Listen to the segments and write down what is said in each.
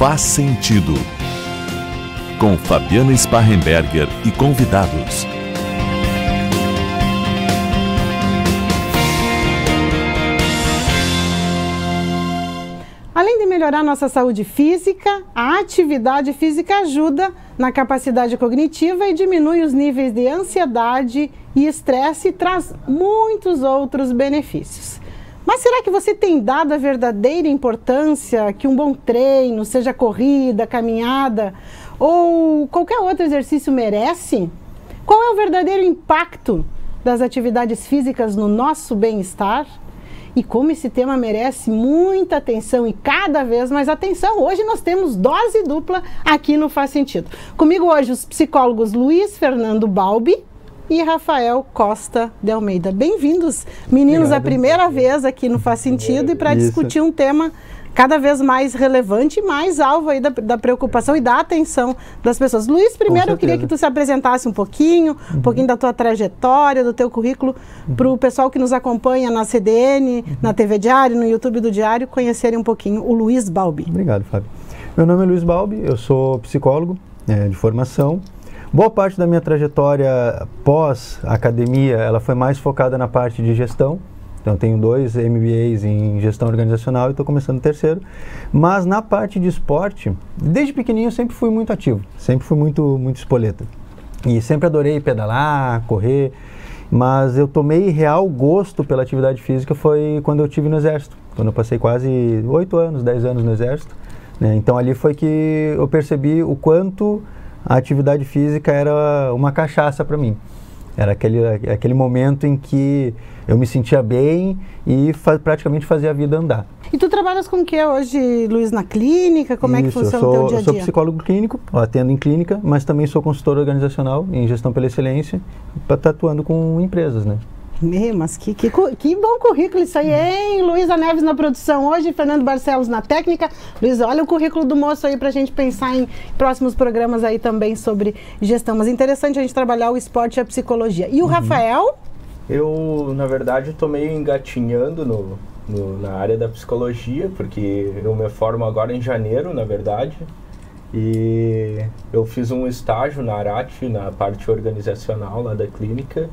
Faz Sentido, com Fabiana Sparrenberger e convidados. Além de melhorar nossa saúde física, a atividade física ajuda na capacidade cognitiva e diminui os níveis de ansiedade e estresse e traz muitos outros benefícios. Mas será que você tem dado a verdadeira importância que um bom treino, seja corrida, caminhada ou qualquer outro exercício merece? Qual é o verdadeiro impacto das atividades físicas no nosso bem-estar? E como esse tema merece muita atenção e cada vez mais atenção, hoje nós temos dose dupla aqui no Faz Sentido. Comigo hoje os psicólogos Luiz Fernando Balbi e Rafael Costa de Almeida. Bem-vindos, meninos, a primeira vez aqui no Faz Sentido e para discutir um tema cada vez mais relevante e mais alvo aí da preocupação e da atenção das pessoas. Luiz, primeiro eu queria que tu se apresentasse um pouquinho da tua trajetória, do teu currículo, para o pessoal que nos acompanha na CDN, na TV Diário, no YouTube do Diário, conhecerem um pouquinho o Luiz Balbi. Obrigado, Fábio. Meu nome é Luiz Balbi, eu sou psicólogo de formação. Boa parte da minha trajetória pós-academia, ela foi mais focada na parte de gestão. Então, tenho 2 MBAs em gestão organizacional e estou começando o terceiro. Mas na parte de esporte, desde pequenininho eu sempre fui muito ativo, sempre fui muito espoleta. E sempre adorei pedalar, correr, mas eu tomei real gosto pela atividade física foi quando eu estive no Exército, quando eu passei quase 8 anos, 10 anos no Exército, né? Então ali foi que eu percebi o quanto a atividade física era uma cachaça para mim. Era aquele momento em que eu me sentia bem e praticamente fazia a vida andar. E tu trabalhas com o que hoje, Luiz, na clínica? Como é que funciona o teu dia a dia? Eu sou psicólogo clínico, atendo em clínica, mas também sou consultor organizacional em gestão pela excelência, atuando com empresas, né? Mas que bom currículo isso aí, hein? Luísa Neves na produção hoje, Fernando Barcelos na técnica. Luiz, olha o currículo do moço aí pra gente pensar em próximos programas aí também sobre gestão. Mas interessante a gente trabalhar o esporte e a psicologia. E o Rafael? Eu, na verdade, estou meio engatinhando na área da psicologia, porque eu me formo agora em janeiro, na verdade. E eu fiz um estágio na ARAT, na parte organizacional lá da clínica.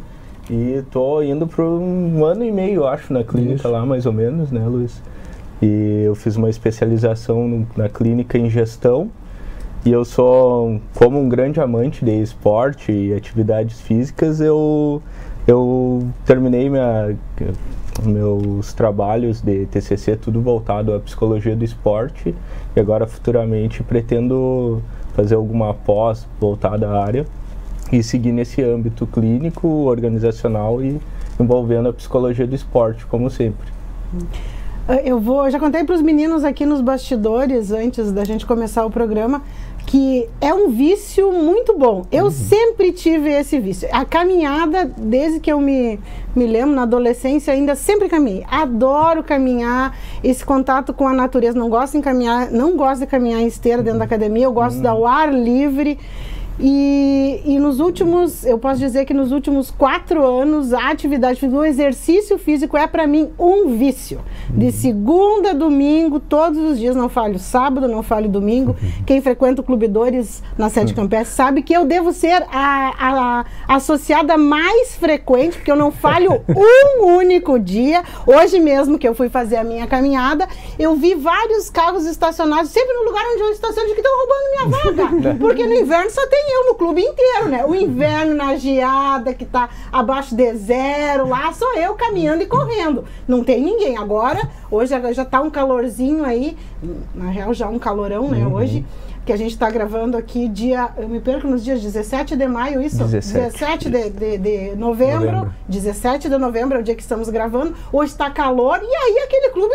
E estou indo para 1 ano e meio, acho, na clínica lá, mais ou menos, né, Luiz? E eu fiz uma especialização na clínica em gestão. E eu sou, como um grande amante de esporte e atividades físicas, eu terminei meus trabalhos de TCC, tudo voltado à psicologia do esporte. E agora, futuramente, pretendo fazer alguma pós voltada à área e seguir nesse âmbito clínico, organizacional e envolvendo a psicologia do esporte, como sempre. Eu já contei para os meninos aqui nos bastidores, antes da gente começar o programa, que é um vício muito bom. Eu sempre tive esse vício. A caminhada, desde que eu me lembro, na adolescência ainda, sempre caminhei. Adoro caminhar, esse contato com a natureza. Não gosto de caminhar em esteira dentro da academia, eu gosto ao ar livre. E nos últimos, eu posso dizer que nos últimos 4 anos, a atividade física, o exercício físico é para mim um vício. De segunda a domingo, todos os dias, não falho sábado, não falho domingo. Quem frequenta o Clube Dores na Sede Campestre sabe que eu devo ser a associada mais frequente, porque eu não falho um único dia. Hoje mesmo que eu fui fazer a minha caminhada, eu vi vários carros estacionados, sempre no lugar onde eu estaciono, que estão roubando minha vaga. Porque no inverno só tem eu no clube inteiro, né? O inverno na geada, que tá abaixo de 0, lá sou eu caminhando e correndo. Não tem ninguém. Agora, hoje já tá um calorzinho aí, na real já um calorão, né? Hoje, que a gente tá gravando aqui eu me perco nos dias 17 de maio, isso? 17 de novembro. 17 de novembro é o dia que estamos gravando. Hoje tá calor e aí aquele clube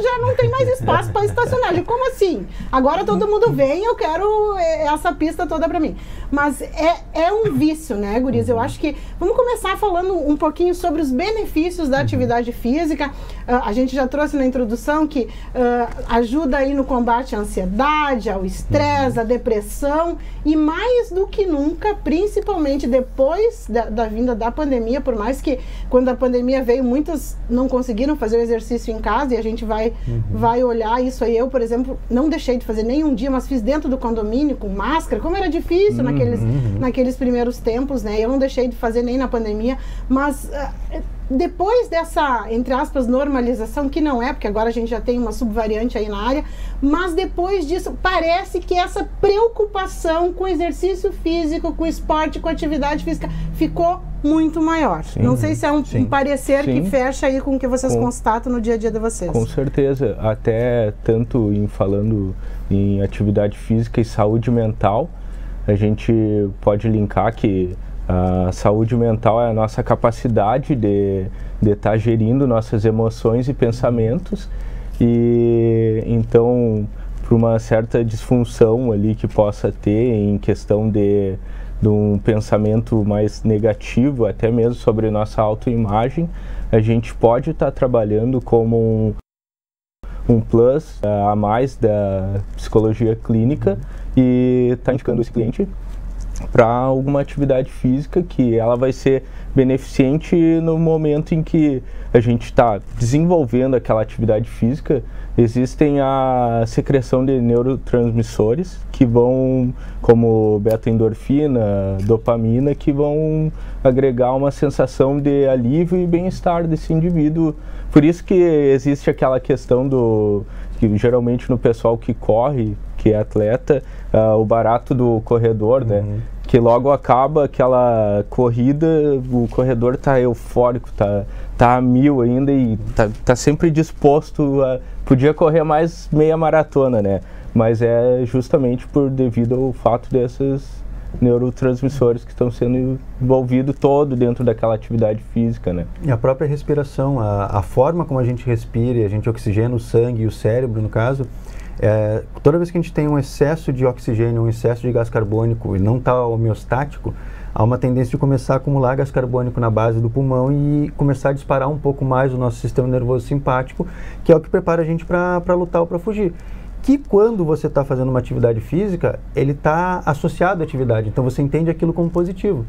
já não tem mais espaço para estacionar. Como assim? Agora todo mundo vem, eu quero essa pista toda para mim. Mas é um vício, né, guris? Eu acho que vamos começar falando um pouquinho sobre os benefícios da atividade física. A gente já trouxe na introdução que ajuda aí no combate à ansiedade, ao estresse, à depressão, e mais do que nunca, principalmente depois da vinda da pandemia, por mais que quando a pandemia veio, muitos não conseguiram fazer o exercício em casa, e a gente vai olhar isso aí. Eu, por exemplo, não deixei de fazer nem um dia, mas fiz dentro do condomínio com máscara, como era difícil naqueles primeiros tempos, né? Eu não deixei de fazer nem na pandemia, mas depois dessa, entre aspas, normalização, que não é, porque agora a gente já tem uma subvariante aí na área, mas depois disso, parece que essa preocupação com exercício físico, com esporte, com atividade física, ficou muito maior. Sim, não sei se é um parecer que fecha aí com o que vocês constatam no dia a dia de vocês. Com certeza, até tanto falando em atividade física e saúde mental, a gente pode linkar que a saúde mental é a nossa capacidade de estar gerindo nossas emoções e pensamentos, e então, por uma certa disfunção ali que possa ter em questão de um pensamento mais negativo, até mesmo sobre nossa autoimagem, a gente pode estar trabalhando como um plus a mais da psicologia clínica e está indicando esse cliente para alguma atividade física que ela vai ser beneficente no momento em que a gente está desenvolvendo aquela atividade física. Existem a secreção de neurotransmissores que vão, como beta-endorfina, dopamina, que vão agregar uma sensação de alívio e bem-estar desse indivíduo. Por isso que existe aquela questão que geralmente no pessoal que corre, que é atleta, o barato do corredor, né? Que logo acaba aquela corrida, o corredor está eufórico, tá a mil ainda e tá sempre disposto a... Podia correr mais meia maratona, né? Mas é justamente devido ao fato desses neurotransmissores que estão sendo envolvidos todo dentro daquela atividade física, né? E a própria respiração, a forma como a gente respira, a gente oxigena o sangue e o cérebro, no caso, toda vez que a gente tem um excesso de oxigênio, um excesso de gás carbônico e não está homeostático, há uma tendência de começar a acumular gás carbônico na base do pulmão e começar a disparar um pouco mais o nosso sistema nervoso simpático, que é o que prepara a gente para lutar ou para fugir. Que quando você está fazendo uma atividade física, ele está associado à atividade, então você entende aquilo como positivo.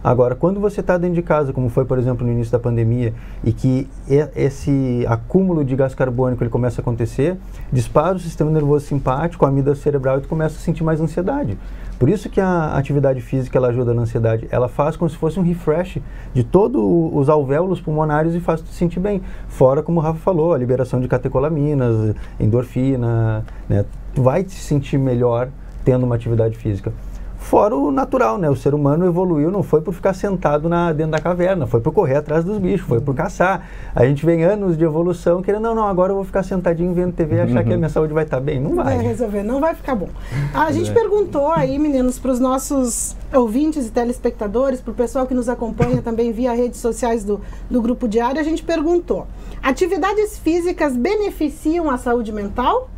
Agora, quando você está dentro de casa, como foi, por exemplo, no início da pandemia, e que esse acúmulo de gás carbônico ele começa a acontecer, dispara o sistema nervoso simpático, a amígdala cerebral, e tu começa a sentir mais ansiedade. Por isso que a atividade física ela ajuda na ansiedade. Ela faz como se fosse um refresh de todos os alvéolos pulmonares e faz tu sentir bem. Fora, como o Rafa falou, a liberação de catecolaminas, endorfina, né? Tu vai te sentir melhor tendo uma atividade física. Fora o natural, né? O ser humano evoluiu, não foi por ficar sentado dentro da caverna, foi por correr atrás dos bichos, foi por caçar. A gente vem anos de evolução querendo, não, agora eu vou ficar sentadinho vendo TV e achar que a minha saúde vai estar bem. Não vai. Vai resolver, não vai ficar bom. A gente perguntou aí, meninos, para os nossos ouvintes e telespectadores, para o pessoal que nos acompanha também via redes sociais do Grupo Diário, a gente perguntou: atividades físicas beneficiam a saúde mental?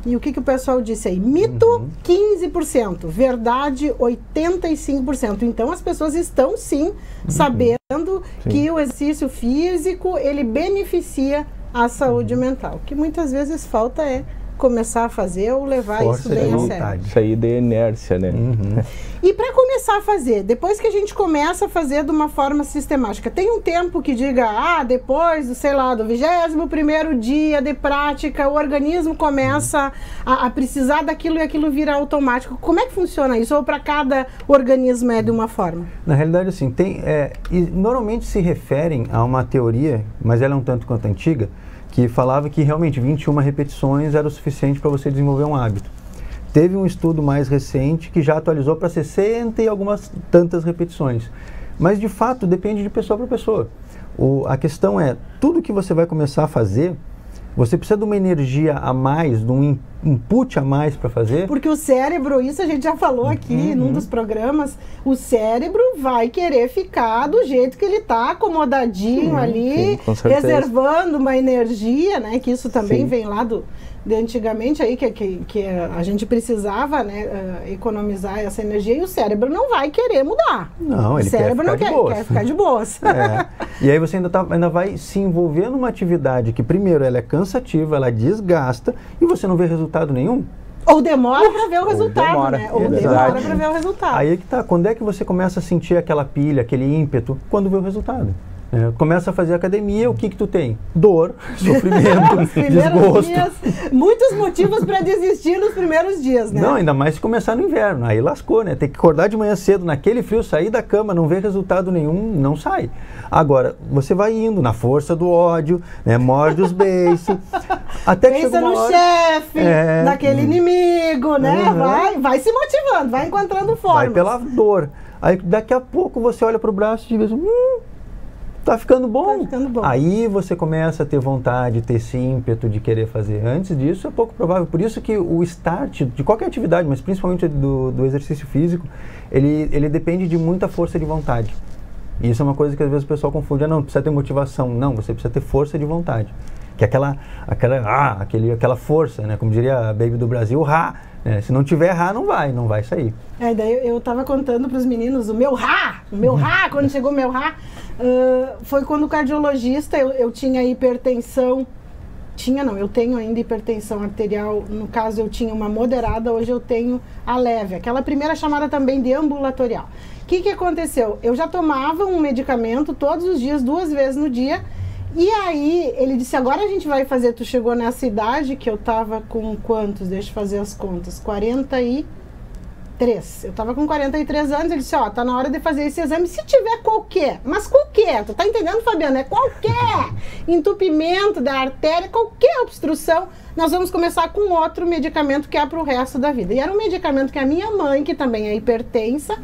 E o que o pessoal disse aí? Mito, 15%. Verdade, 85%. Então, as pessoas estão, sim, sabendo que o exercício físico, ele beneficia a saúde mental. O que muitas vezes falta é começar a fazer ou levar isso bem a sério. Sair da inércia, né? E para começar a fazer, depois que a gente começa a fazer de uma forma sistemática, tem um tempo que diga, depois, sei lá, do 21º dia de prática, o organismo começa a precisar daquilo e aquilo vira automático. Como é que funciona isso? Ou para cada organismo é de uma forma? Na realidade, assim, normalmente se referem a uma teoria, mas ela é um tanto quanto antiga, que falava que realmente 21 repetições era o suficiente para você desenvolver um hábito. Teve um estudo mais recente que já atualizou para 60 e algumas tantas repetições. Mas, de fato, depende de pessoa para pessoa. A questão é, tudo que você vai começar a fazer, você precisa de uma energia a mais, de um input a mais para fazer. Porque o cérebro, isso a gente já falou aqui num dos programas, o cérebro vai querer ficar do jeito que ele está, acomodadinho ali, reservando uma energia, né? Que isso também vem lá de antigamente aí, que a gente precisava, né, economizar essa energia, e o cérebro não vai querer mudar. Não, ele o cérebro quer ficar de boas. E aí você ainda vai se envolver numa atividade que, primeiro, ela é cansativa, ela desgasta, e você não vê resultado nenhum. Ou demora para ver o resultado, né? Ou demora para ver o resultado. Aí é que tá. Quando é que você começa a sentir aquela pilha, aquele ímpeto? Quando vê o resultado. Começa a fazer academia, o que tu tem? Dor, sofrimento, desgosto. Dias, muitos motivos para desistir nos primeiros dias, né? Não, ainda mais se começar no inverno. Aí lascou, né? Tem que acordar de manhã cedo, naquele frio, sair da cama, não ver resultado nenhum, não sai. Agora, você vai indo na força do ódio, né? Morde os beiços. Até que pensa no chefe, naquele inimigo, né? Vai se motivando, vai encontrando formas. Vai pela dor. Aí daqui a pouco você olha pro braço e diz, tá ficando bom. Tá ficando bom. Aí você começa a ter vontade, ter esse ímpeto de querer fazer. Antes disso é pouco provável. Por isso que o start de qualquer atividade, mas principalmente do exercício físico, ele depende de muita força de vontade. E isso é uma coisa que às vezes o pessoal confunde. Não, precisa ter motivação. Não, você precisa ter força de vontade. Que é aquela força, né? Como diria a Baby do Brasil, rá. Se não tiver rá, não vai sair. Daí eu tava contando para os meninos o meu rá, quando chegou o meu rá, foi quando o cardiologista, eu tinha hipertensão, eu tenho ainda hipertensão arterial, no caso eu tinha uma moderada, hoje eu tenho a leve, aquela primeira chamada também de ambulatorial. O que aconteceu? Eu já tomava um medicamento todos os dias, 2 vezes no dia. E aí, ele disse, agora a gente vai fazer, tu chegou nessa idade que eu tava com quantos? Deixa eu fazer as contas. 43. Eu tava com 43 anos, ele disse, tá na hora de fazer esse exame, se tiver qualquer, mas qualquer, tu tá entendendo, Fabiana? É qualquer entupimento da artéria, qualquer obstrução, nós vamos começar com outro medicamento que é pro resto da vida. E era um medicamento que a minha mãe, que também é hipertensa,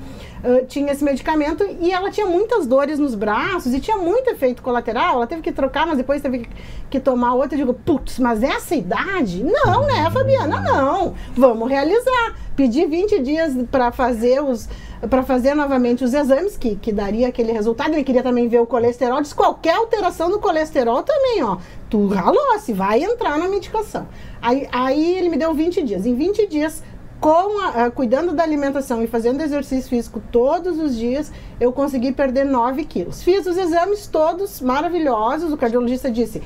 tinha esse medicamento e ela tinha muitas dores nos braços e tinha muito efeito colateral, ela teve que trocar, mas depois teve que tomar outra. Eu digo, putz, mas essa idade? Não, né, Fabiana? Não, vamos realizar. Pedi 20 dias para fazer novamente os exames, que daria aquele resultado. Ele queria também ver o colesterol, disse, qualquer alteração no colesterol também, tu ralou, se vai entrar na medicação. Aí ele me deu 20 dias. Em 20 dias, cuidando da alimentação e fazendo exercício físico todos os dias, eu consegui perder 9 quilos. Fiz os exames todos maravilhosos, o cardiologista disse,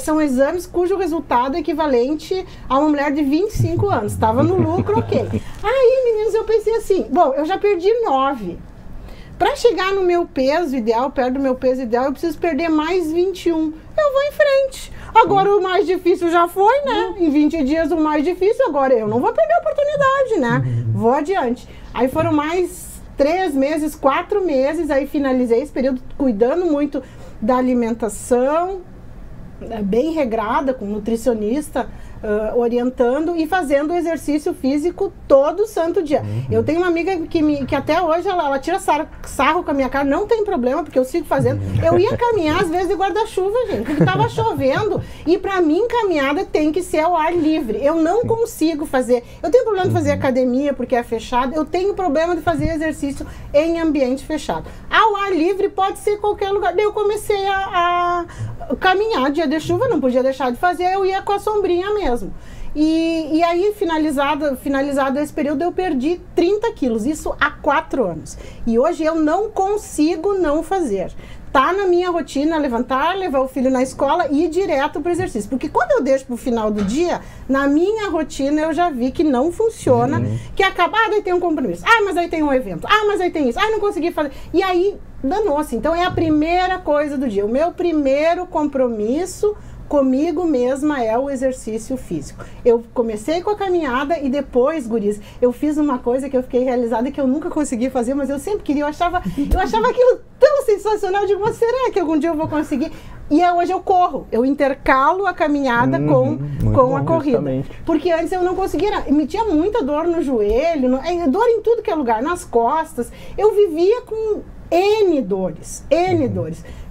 são exames cujo resultado é equivalente a uma mulher de 25 anos, estava no lucro, ok. Aí, meninos, eu pensei assim, bom, eu já perdi 9. Para chegar no meu peso ideal, perto do meu peso ideal, eu preciso perder mais 21. Eu vou em frente. Agora o mais difícil já foi, né? Em 20 dias o mais difícil, agora eu não vou perder a oportunidade, né? Vou adiante. Aí foram mais 3 meses, 4 meses, aí finalizei esse período cuidando muito da alimentação, bem regrada, com nutricionista, orientando e fazendo exercício físico todo santo dia. Eu tenho uma amiga que até hoje ela tira sarro com a minha cara, não tem problema, porque eu sigo fazendo. Eu ia caminhar às vezes de guarda-chuva, gente, porque tava chovendo, e pra mim caminhada tem que ser ao ar livre. Eu não consigo fazer, eu tenho problema de fazer academia porque é fechado, eu tenho problema de fazer exercício em ambiente fechado. Ao ar livre pode ser qualquer lugar. Daí eu comecei a caminhar, dia de chuva, não podia deixar de fazer, eu ia com a sombrinha mesmo. E aí, finalizado esse período, eu perdi 30 quilos, isso há 4 anos. E hoje eu não consigo não fazer. Tá na minha rotina levantar, levar o filho na escola e ir direto para o exercício. Porque quando eu deixo para o final do dia, na minha rotina eu já vi que não funciona, que acaba, daí tem um compromisso, mas aí tem um evento, mas aí tem isso, não consegui fazer. E aí, danou-se. Então é a primeira coisa do dia. O meu primeiro compromisso comigo mesma é o exercício físico. Eu comecei com a caminhada e depois, guris, eu fiz uma coisa que eu fiquei realizada que eu nunca consegui fazer, mas eu sempre queria. Eu achava aquilo tão sensacional. Eu digo, mas será que algum dia eu vou conseguir? E hoje eu corro. Eu intercalo a caminhada com a corrida. Justamente. Porque antes eu não conseguia. Me tinha muita dor no joelho, dor em tudo que é lugar, nas costas. Eu vivia com N dores.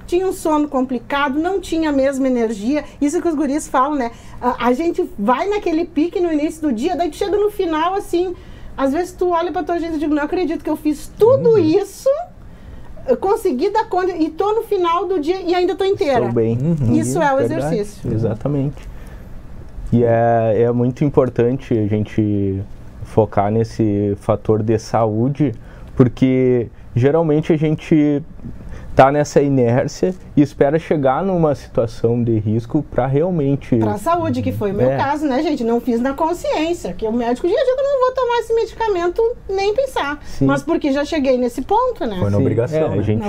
Tinha um sono complicado, não tinha a mesma energia. Isso que os guris falam, né? A gente vai naquele pique no início do dia, daí tu chega no final, assim, às vezes tu olha pra tua gente e digo, não acredito que eu fiz tudo isso, eu consegui dar conta e tô no final do dia e ainda tô inteira. Estou bem. Isso é o exercício. Exatamente. E é muito importante a gente focar nesse fator de saúde, porque geralmente a gente tá nessa inércia e espera chegar numa situação de risco para realmente... Para a saúde, que foi o meu caso, né, gente? Não fiz na consciência, que o médico já disse que eu não vou tomar esse medicamento nem pensar. Sim. Mas porque já cheguei nesse ponto, né? Foi na obrigação. A gente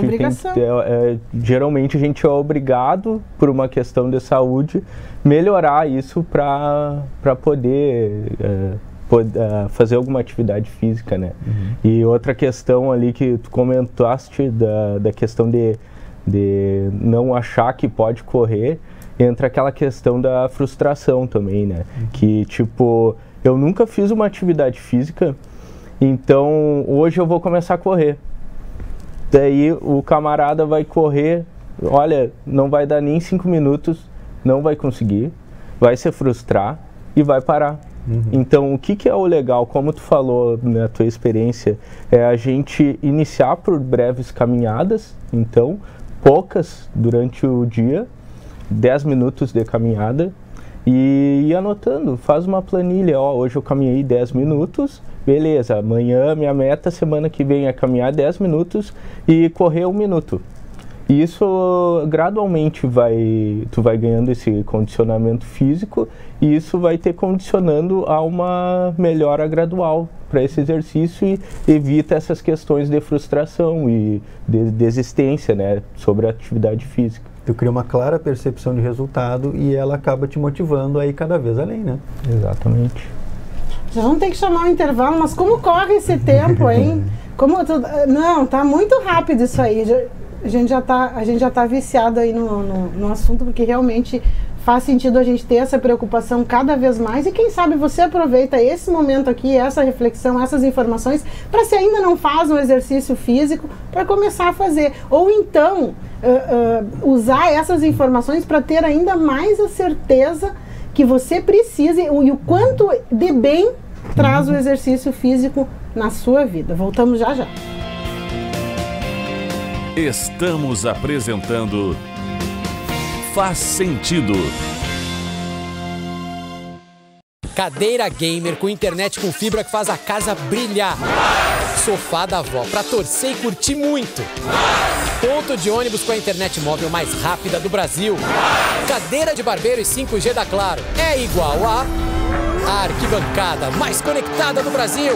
geralmente a gente é obrigado, por uma questão de saúde, melhorar isso para poder... fazer alguma atividade física, né? E outra questão ali que tu comentaste da questão de não achar que pode correr, entra aquela questão da frustração também, né? Que tipo, eu nunca fiz uma atividade física, então hoje eu vou começar a correr. Daí o camarada vai correr, olha, não vai dar nem 5 minutos, não vai conseguir, vai se frustrar e vai parar. Então, o que é o legal, como tu falou na tua experiência, é a gente iniciar por breves caminhadas, então, poucas durante o dia, 10 minutos de caminhada, e ir anotando, faz uma planilha, hoje eu caminhei 10 minutos, beleza, amanhã minha meta, semana que vem é caminhar 10 minutos e correr 1 minuto. E isso gradualmente tu vai ganhando esse condicionamento físico e isso vai te condicionando a uma melhora gradual para esse exercício e evita essas questões de frustração e de desistência, né, sobre a atividade física. Tu cria uma clara percepção de resultado e ela acaba te motivando a ir cada vez além, né? Exatamente. Já vamos ter que chamar o intervalo, mas como corre esse tempo, hein? Não, tá muito rápido isso aí. A gente já tá viciado aí no assunto, porque realmente faz sentido a gente ter essa preocupação cada vez mais. E quem sabe você aproveita esse momento aqui, essa reflexão, essas informações, para se ainda não faz um exercício físico, para começar a fazer. Ou então, usar essas informações para ter ainda mais a certeza que você precisa e o quanto de bem traz o exercício físico na sua vida. Voltamos já já. Estamos apresentando Faz Sentido. Cadeira gamer com internet com fibra que faz a casa brilhar. Sofá da avó pra torcer e curtir muito. Ponto de ônibus com a internet móvel mais rápida do Brasil. Cadeira de barbeiro e 5G da Claro é igual a arquibancada mais conectada do Brasil.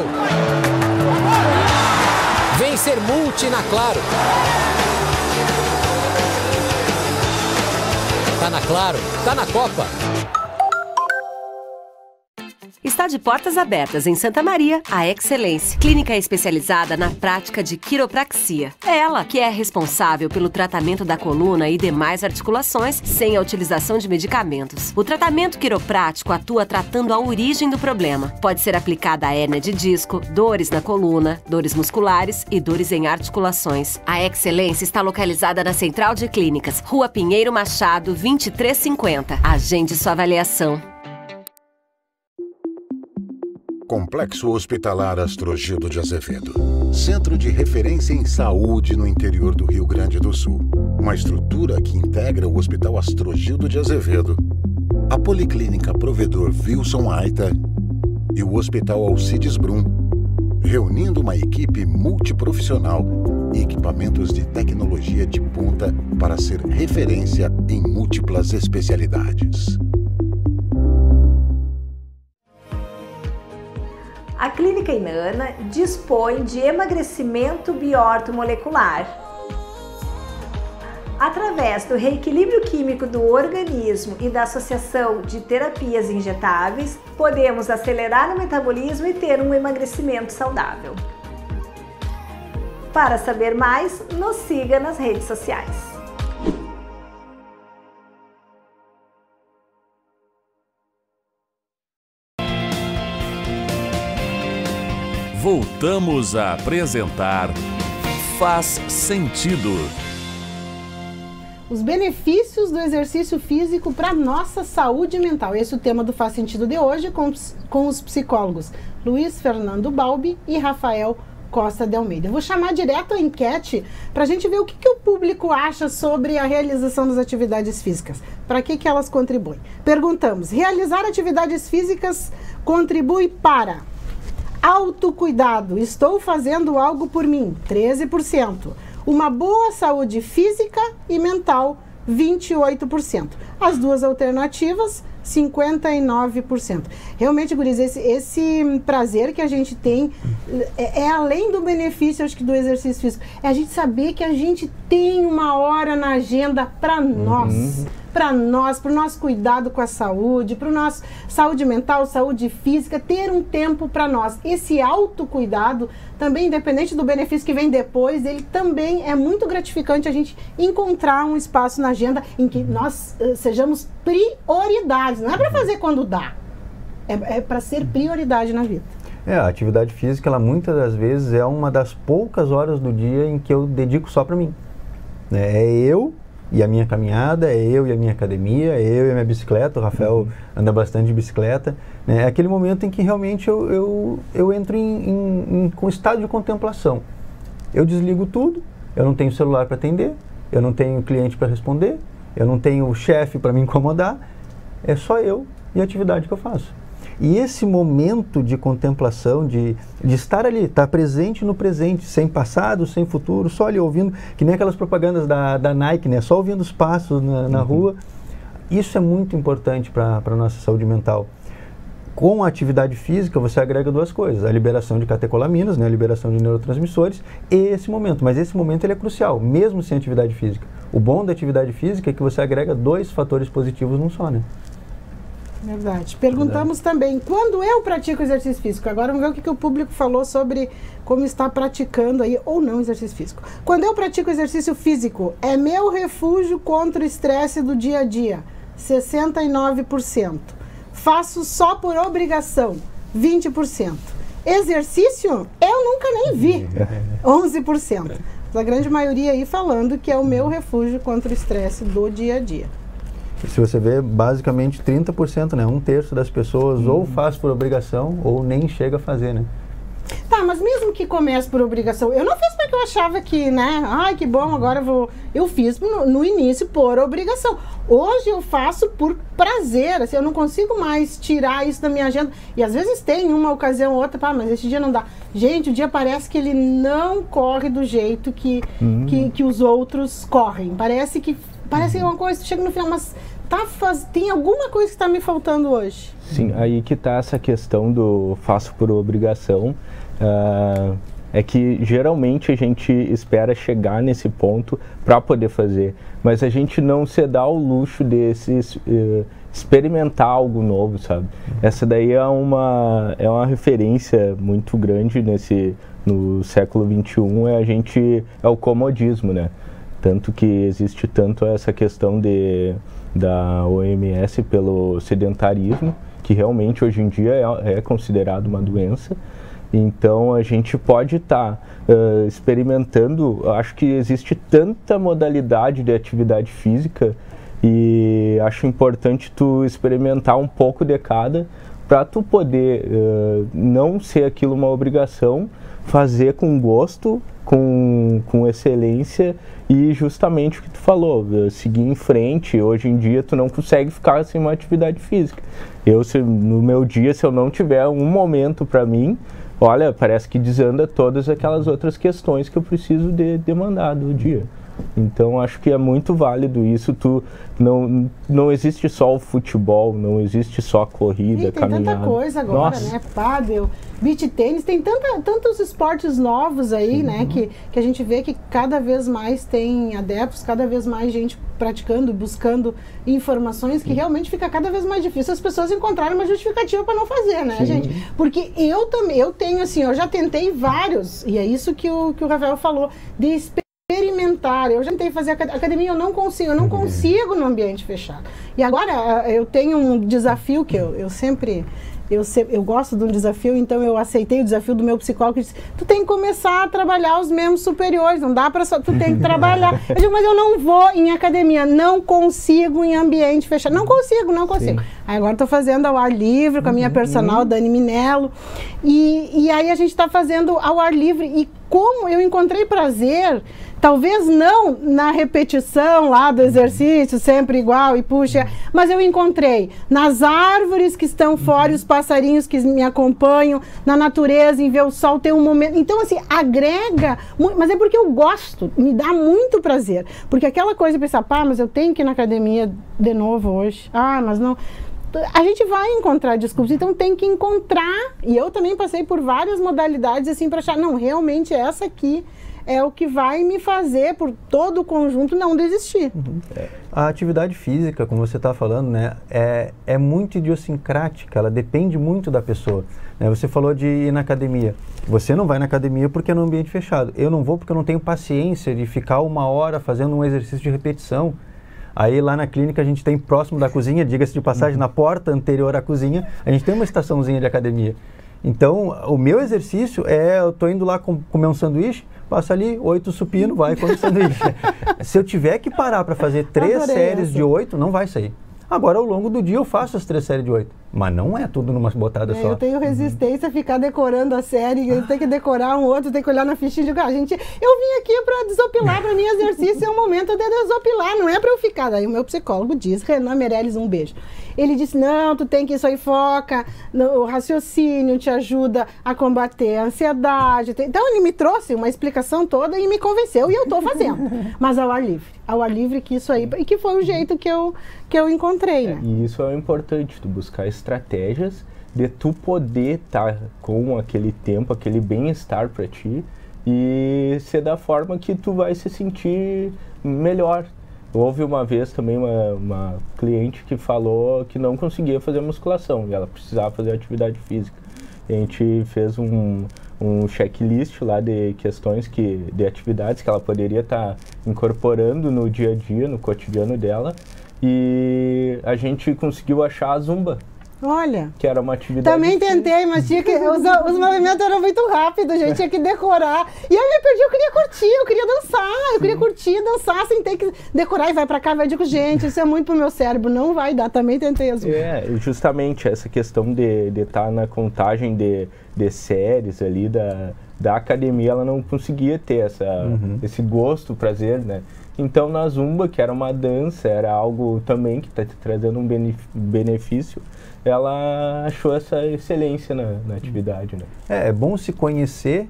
Vem ser multi na Claro. Tá na Claro, tá na Copa. Está de portas abertas em Santa Maria, a Excelência, clínica especializada na prática de quiropraxia. É ela que é responsável pelo tratamento da coluna e demais articulações sem a utilização de medicamentos. O tratamento quiroprático atua tratando a origem do problema. Pode ser aplicada a hérnia de disco, dores na coluna, dores musculares e dores em articulações. A Excelência está localizada na Central de Clínicas, Rua Pinheiro Machado, 2350. Agende sua avaliação. Complexo Hospitalar Astrogildo de Azevedo. Centro de referência em saúde no interior do Rio Grande do Sul. Uma estrutura que integra o Hospital Astrogildo de Azevedo, a Policlínica Provedor Wilson Aita e o Hospital Alcides Brum, reunindo uma equipe multiprofissional e equipamentos de tecnologia de ponta para ser referência em múltiplas especialidades. A Clínica Inanna dispõe de emagrecimento biortomolecular. Através do reequilíbrio químico do organismo e da associação de terapias injetáveis, podemos acelerar o metabolismo e ter um emagrecimento saudável. Para saber mais, nos siga nas redes sociais. Voltamos a apresentar Faz Sentido. Os benefícios do exercício físico para nossa saúde mental. Esse é o tema do Faz Sentido de hoje com os psicólogos Luiz Fernando Balbi e Rafael Costa de Almeida. Eu vou chamar direto a enquete para a gente ver o que o público acha sobre a realização das atividades físicas. Para que elas contribuem? Perguntamos, realizar atividades físicas contribui para autocuidado, estou fazendo algo por mim, 13%. Uma boa saúde física e mental, 28%. As duas alternativas, 59%. Realmente, guris, esse prazer que a gente tem é além do benefício, acho que, do exercício físico. É a gente saber que a gente tem uma hora na agenda para nós. Para nós, para o nosso cuidado com a saúde, para o nosso saúde mental, saúde física, ter um tempo para nós. Esse autocuidado, também independente do benefício que vem depois, ele também é muito gratificante a gente encontrar um espaço na agenda em que nós sejamos prioridades. Não é para fazer quando dá, é para ser prioridade na vida. A atividade física, ela muitas das vezes é uma das poucas horas do dia em que eu dedico só para mim. É eu e a minha caminhada, é eu e a minha academia, é eu e a minha bicicleta. O Rafael anda bastante de bicicleta. É aquele momento em que realmente eu entro com estado de contemplação. Eu desligo tudo, eu não tenho celular para atender, eu não tenho cliente para responder, eu não tenho chefe para me incomodar, é só eu e a atividade que eu faço. E esse momento de contemplação, de estar ali, estar presente no presente, sem passado, sem futuro, só ali ouvindo, que nem aquelas propagandas da Nike, né? Só ouvindo os passos na rua, isso é muito importante para a nossa saúde mental. Com a atividade física, você agrega duas coisas, a liberação de catecolaminas, né? A liberação de neurotransmissores, e esse momento. Mas esse momento ele é crucial, mesmo sem atividade física. O bom da atividade física é que você agrega dois fatores positivos num só, né? Verdade. Perguntamos também, quando eu pratico exercício físico? Agora vamos ver o que o público falou sobre como está praticando aí ou não exercício físico. Quando eu pratico exercício físico, é meu refúgio contra o estresse do dia a dia, 69%. Faço só por obrigação, 20%. Exercício, eu nunca nem vi, 11%. A grande maioria aí falando que é o meu refúgio contra o estresse do dia a dia. Se você vê, basicamente 30%, né? 1/3 das pessoas ou faz por obrigação ou nem chega a fazer, né? Tá, mas mesmo que comece por obrigação, eu não fiz porque eu achava que, né? Ai, que bom, agora eu vou... Eu fiz no início por obrigação. Hoje eu faço por prazer, assim, eu não consigo mais tirar isso da minha agenda. E às vezes tem uma ocasião ou outra, pá, mas esse dia não dá. Gente, o dia parece que ele não corre do jeito que os outros correm. Parece que é uma coisa, chega no final, mas tem alguma coisa que está me faltando hoje. Sim, aí que está essa questão do faço por obrigação. É que geralmente a gente espera chegar nesse ponto para poder fazer, mas a gente não se dá o luxo de experimentar algo novo, sabe? Essa daí é uma referência muito grande no século XXI, é o comodismo, né? Tanto que existe tanto essa questão da OMS pelo sedentarismo, que realmente hoje em dia é considerado uma doença. Então a gente pode estar experimentando, acho que existe tanta modalidade de atividade física e acho importante tu experimentar um pouco de cada para tu poder não ser aquilo uma obrigação, fazer com gosto, com excelência e justamente o que tu falou, seguir em frente. Hoje em dia tu não consegue ficar sem uma atividade física. No meu dia, se eu não tiver um momento para mim, olha, parece que desanda todas aquelas outras questões que eu preciso demandar do dia. Então acho que é muito válido isso. Não existe só o futebol, não existe só a corrida, caminhada. Tem tanta coisa agora, né? Pádel, beach tênis, tem tantos esportes novos aí, né? Que a gente vê que cada vez mais tem adeptos, cada vez mais gente praticando, buscando informações, que realmente fica cada vez mais difícil as pessoas encontrarem uma justificativa para não fazer, né, gente? Porque eu tenho assim, eu já tentei vários, e é isso que o Rafael falou, de experimentar. Eu já tentei fazer academia, eu não consigo no ambiente fechado. E agora eu tenho um desafio que eu sempre eu gosto de um desafio, então eu aceitei o desafio do meu psicólogo, que disse, tu tem que começar a trabalhar os membros superiores, não dá para só, tu tem que trabalhar. Eu digo, mas eu não vou em academia, não consigo em ambiente fechado, não consigo. Sim. Aí agora estou fazendo ao ar livre com a minha personal, Dani Minello, e aí a gente está fazendo ao ar livre, e como eu encontrei prazer, talvez não na repetição lá do exercício, sempre igual e puxa, mas eu encontrei nas árvores que estão fora, os passarinhos que me acompanham, na natureza, em ver o sol, ter um momento. Então, assim, agrega, mas é porque eu gosto, me dá muito prazer. Porque aquela coisa de pensar, pá, mas eu tenho que ir na academia de novo hoje. Ah, mas não. A gente vai encontrar desculpas, então tem que encontrar. E eu também passei por várias modalidades assim para achar, não, realmente essa aqui é o que vai me fazer, por todo o conjunto, não desistir. A atividade física, como você está falando, né, é muito idiosincrática, ela depende muito da pessoa. Né? Você falou de ir na academia. Você não vai na academia porque é no ambiente fechado. Eu não vou porque eu não tenho paciência de ficar 1 hora fazendo um exercício de repetição. Aí lá na clínica a gente tem próximo da cozinha, diga-se de passagem, na porta anterior à cozinha, a gente tem uma estaçãozinha de academia. Então, o meu exercício eu tô indo lá comer um sanduíche, passa ali, 8 supino, vai comer sanduíche. Se eu tiver que parar para fazer 3 séries de 8, não vai sair. Agora, ao longo do dia, eu faço as 3 séries de 8. Mas não é tudo numa botada só. Eu tenho resistência a ficar decorando a série, eu tenho que decorar um outro, tenho que olhar na fichinha e digo, eu vim aqui para desopilar, para mim exercício é o momento de desopilar, não é para eu ficar. Daí o meu psicólogo diz, Renan Meirelles, um beijo. Ele disse, não, tu tem que isso aí, foca, o raciocínio te ajuda a combater a ansiedade. Então ele me trouxe uma explicação toda e me convenceu, e eu estou fazendo. Mas ao ar livre que isso aí, e que foi o jeito que eu encontrei, né? E isso é importante, tu buscar estratégias de tu poder estar com aquele tempo, aquele bem-estar para ti e ser da forma que tu vai se sentir melhor. Houve uma vez também uma cliente que falou que não conseguia fazer musculação e ela precisava fazer atividade física. A gente fez um checklist lá de questões de atividades que ela poderia estar incorporando no dia a dia, no cotidiano dela, e a gente conseguiu achar a Zumba. Olha, que era uma atividade. Também tentei, mas tinha que, os movimentos eram muito rápidos, a gente tinha que decorar. E aí eu me perdi, eu queria curtir, eu queria dançar, eu queria curtir, dançar sem ter que decorar e vai pra cá, vai. Eu digo, gente, isso é muito pro meu cérebro, não vai dar. Também tentei as justamente essa questão de estar na contagem de séries ali da academia, ela não conseguia ter esse gosto, prazer, né? Então na Zumba, que era uma dança, era algo também que está trazendo um benefício, ela achou essa excelência na atividade, né? É bom se conhecer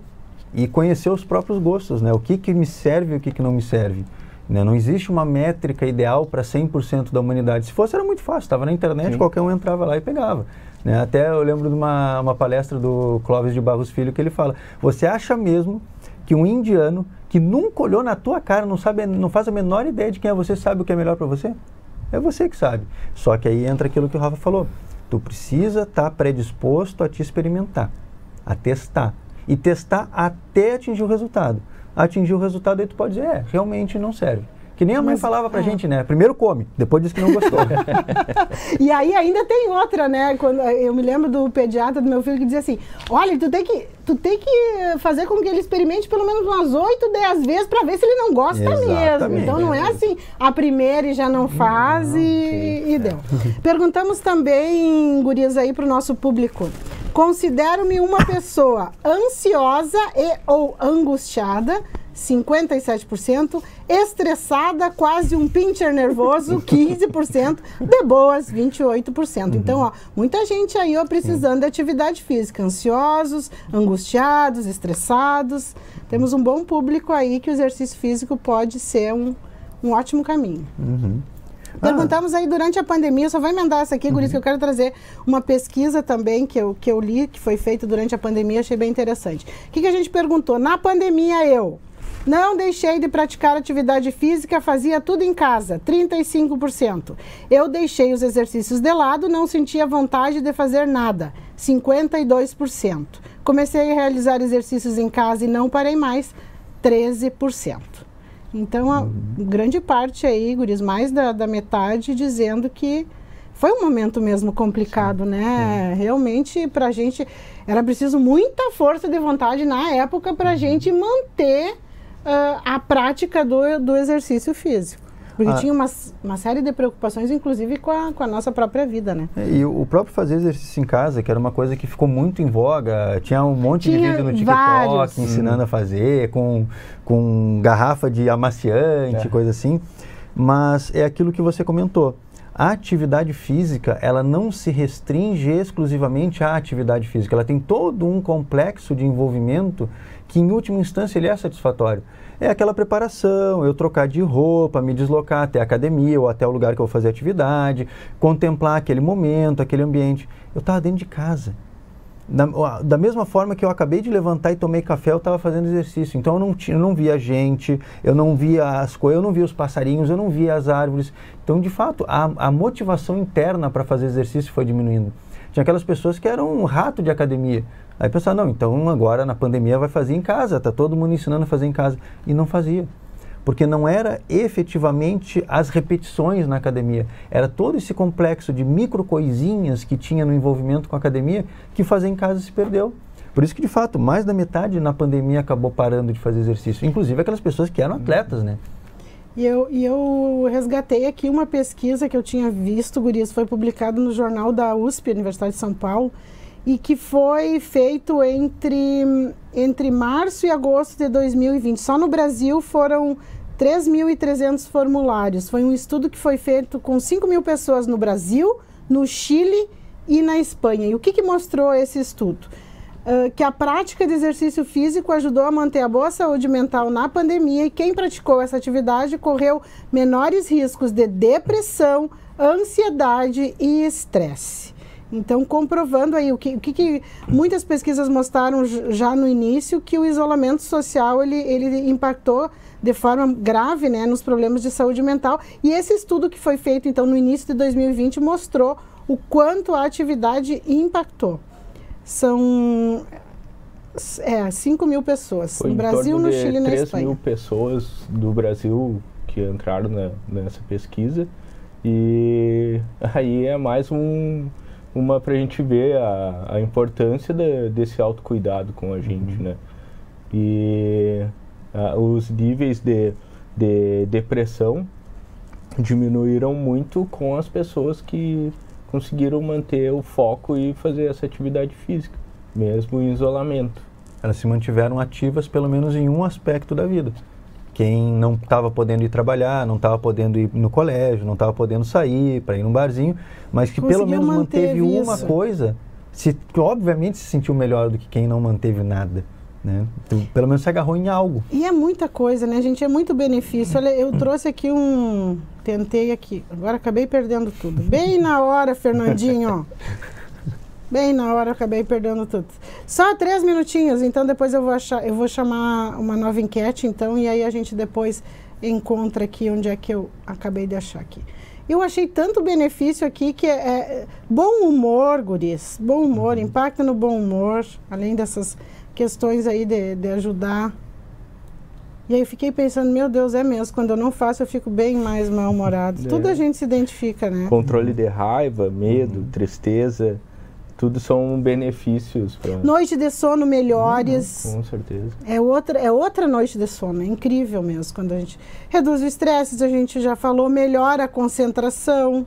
e conhecer os próprios gostos, né? O que me serve e o que não me serve. Né? Não existe uma métrica ideal para 100% da humanidade. Se fosse, era muito fácil. Estava na internet, sim, qualquer um entrava lá e pegava. Né? Até eu lembro de uma palestra do Clóvis de Barros Filho que ele fala, você acha mesmo que um indiano que nunca olhou na tua cara, não faz a menor ideia de quem é você, sabe o que é melhor para você? É você que sabe. Só que aí entra aquilo que o Rafa falou. Tu precisa estar predisposto a te experimentar, a testar. E testar até atingir o resultado. Atingir o resultado, aí tu pode dizer, realmente não serve. Que nem a mãe falava pra gente, né? Primeiro come, depois diz que não gostou. E aí ainda tem outra, né? Quando eu me lembro do pediatra do meu filho que dizia assim, olha, tu tem que fazer com que ele experimente pelo menos umas 8, 10 vezes pra ver se ele não gosta mesmo. Então não é assim, a primeira e já não faz e deu. Perguntamos também, gurias, aí pro nosso público. Considero-me uma pessoa ansiosa e ou angustiada, 57%, estressada, quase um pincher nervoso, 15%, de boas, 28%. Então, ó, muita gente aí, ó, precisando de atividade física, ansiosos, angustiados, estressados. Temos um bom público aí que o exercício físico pode ser um ótimo caminho. Perguntamos aí durante a pandemia, só vou emendar essa aqui, Guris, que eu quero trazer uma pesquisa também que eu li, que foi feita durante a pandemia, achei bem interessante. O que a gente perguntou? Na pandemia eu não deixei de praticar atividade física, fazia tudo em casa, 35%. Eu deixei os exercícios de lado, não sentia vontade de fazer nada, 52%. Comecei a realizar exercícios em casa e não parei mais, 13%. Então, a grande parte aí, guris, mais da metade, dizendo que foi um momento mesmo complicado, né? Realmente, pra gente, era preciso muita força de vontade na época pra gente manter a prática do exercício físico. Porque tinha uma série de preocupações, inclusive com a nossa própria vida, né? E o próprio fazer exercício em casa, que era uma coisa que ficou muito em voga, tinha um monte de vídeo no TikTok ensinando a fazer, com garrafa de amaciante, coisa assim. Mas é aquilo que você comentou. A atividade física, ela não se restringe exclusivamente à atividade física. Ela tem todo um complexo de envolvimento que, em última instância, ele é satisfatório. É aquela preparação, eu trocar de roupa, me deslocar até a academia ou até o lugar que eu vou fazer atividade, contemplar aquele momento, aquele ambiente. Eu estava dentro de casa. Da mesma forma que eu acabei de levantar e tomei café, eu estava fazendo exercício. Então eu não via gente, eu não via as coisas, eu não via os passarinhos, eu não via as árvores. Então, de fato, a motivação interna para fazer exercício foi diminuindo. Tinha aquelas pessoas que eram um rato de academia. Aí pensava, não, então agora na pandemia vai fazer em casa, está todo mundo ensinando a fazer em casa. E não fazia. Porque não era efetivamente as repetições na academia. Era todo esse complexo de micro coisinhas que tinha no envolvimento com a academia que fazer em casa se perdeu. Por isso que, de fato, mais da metade na pandemia acabou parando de fazer exercício. Inclusive aquelas pessoas que eram atletas, né? E eu resgatei aqui uma pesquisa que eu tinha visto, gurias, foi publicado no jornal da USP, Universidade de São Paulo, e que foi feito entre março e agosto de 2020. Só no Brasil foram 3.300 formulários. Foi um estudo que foi feito com 5.000 pessoas no Brasil, no Chile e na Espanha. E o que mostrou esse estudo? Que a prática de exercício físico ajudou a manter a boa saúde mental na pandemia e quem praticou essa atividade correu menores riscos de depressão, ansiedade e estresse. Então, comprovando aí o que muitas pesquisas mostraram já no início, que o isolamento social ele impactou de forma grave, né, nos problemas de saúde mental. E esse estudo que foi feito então no início de 2020 mostrou o quanto a atividade impactou. São 5.000 pessoas no Brasil, no Chile e na Espanha. 3.000 pessoas do Brasil que entraram nessa pesquisa. E aí é mais uma para a gente ver a importância desse autocuidado com a gente, né? E os níveis de depressão diminuíram muito com as pessoas que conseguiram manter o foco e fazer essa atividade física, mesmo em isolamento. Elas se mantiveram ativas pelo menos em um aspecto da vida. Quem não estava podendo ir trabalhar, não estava podendo ir no colégio, não estava podendo sair para ir num barzinho, mas que pelo menos manteve uma coisa, obviamente se sentiu melhor do que quem não manteve nada. Né? Então, pelo menos se agarrou em algo. E é muita coisa, né, gente? É muito benefício. Olha, eu trouxe aqui tentei aqui, agora acabei perdendo tudo. Bem na hora, Fernandinho, ó. Bem na hora, acabei perdendo tudo. Só 3 minutinhos, então depois eu vou chamar uma nova enquete, então, e aí a gente depois encontra aqui onde é que eu acabei de achar aqui. Eu achei tanto benefício aqui que bom humor, guris, bom humor, impacta no bom humor, além dessas questões aí de ajudar. E aí eu fiquei pensando, meu Deus, é mesmo, quando eu não faço eu fico bem mais mal-humorado. Tudo a gente se identifica, né? Controle de raiva, medo, tristeza, tudo são benefícios. Noite de sono melhores. Com certeza. É outra noite de sono, é incrível mesmo. Quando a gente reduz o estresse, a gente já falou, melhora a concentração,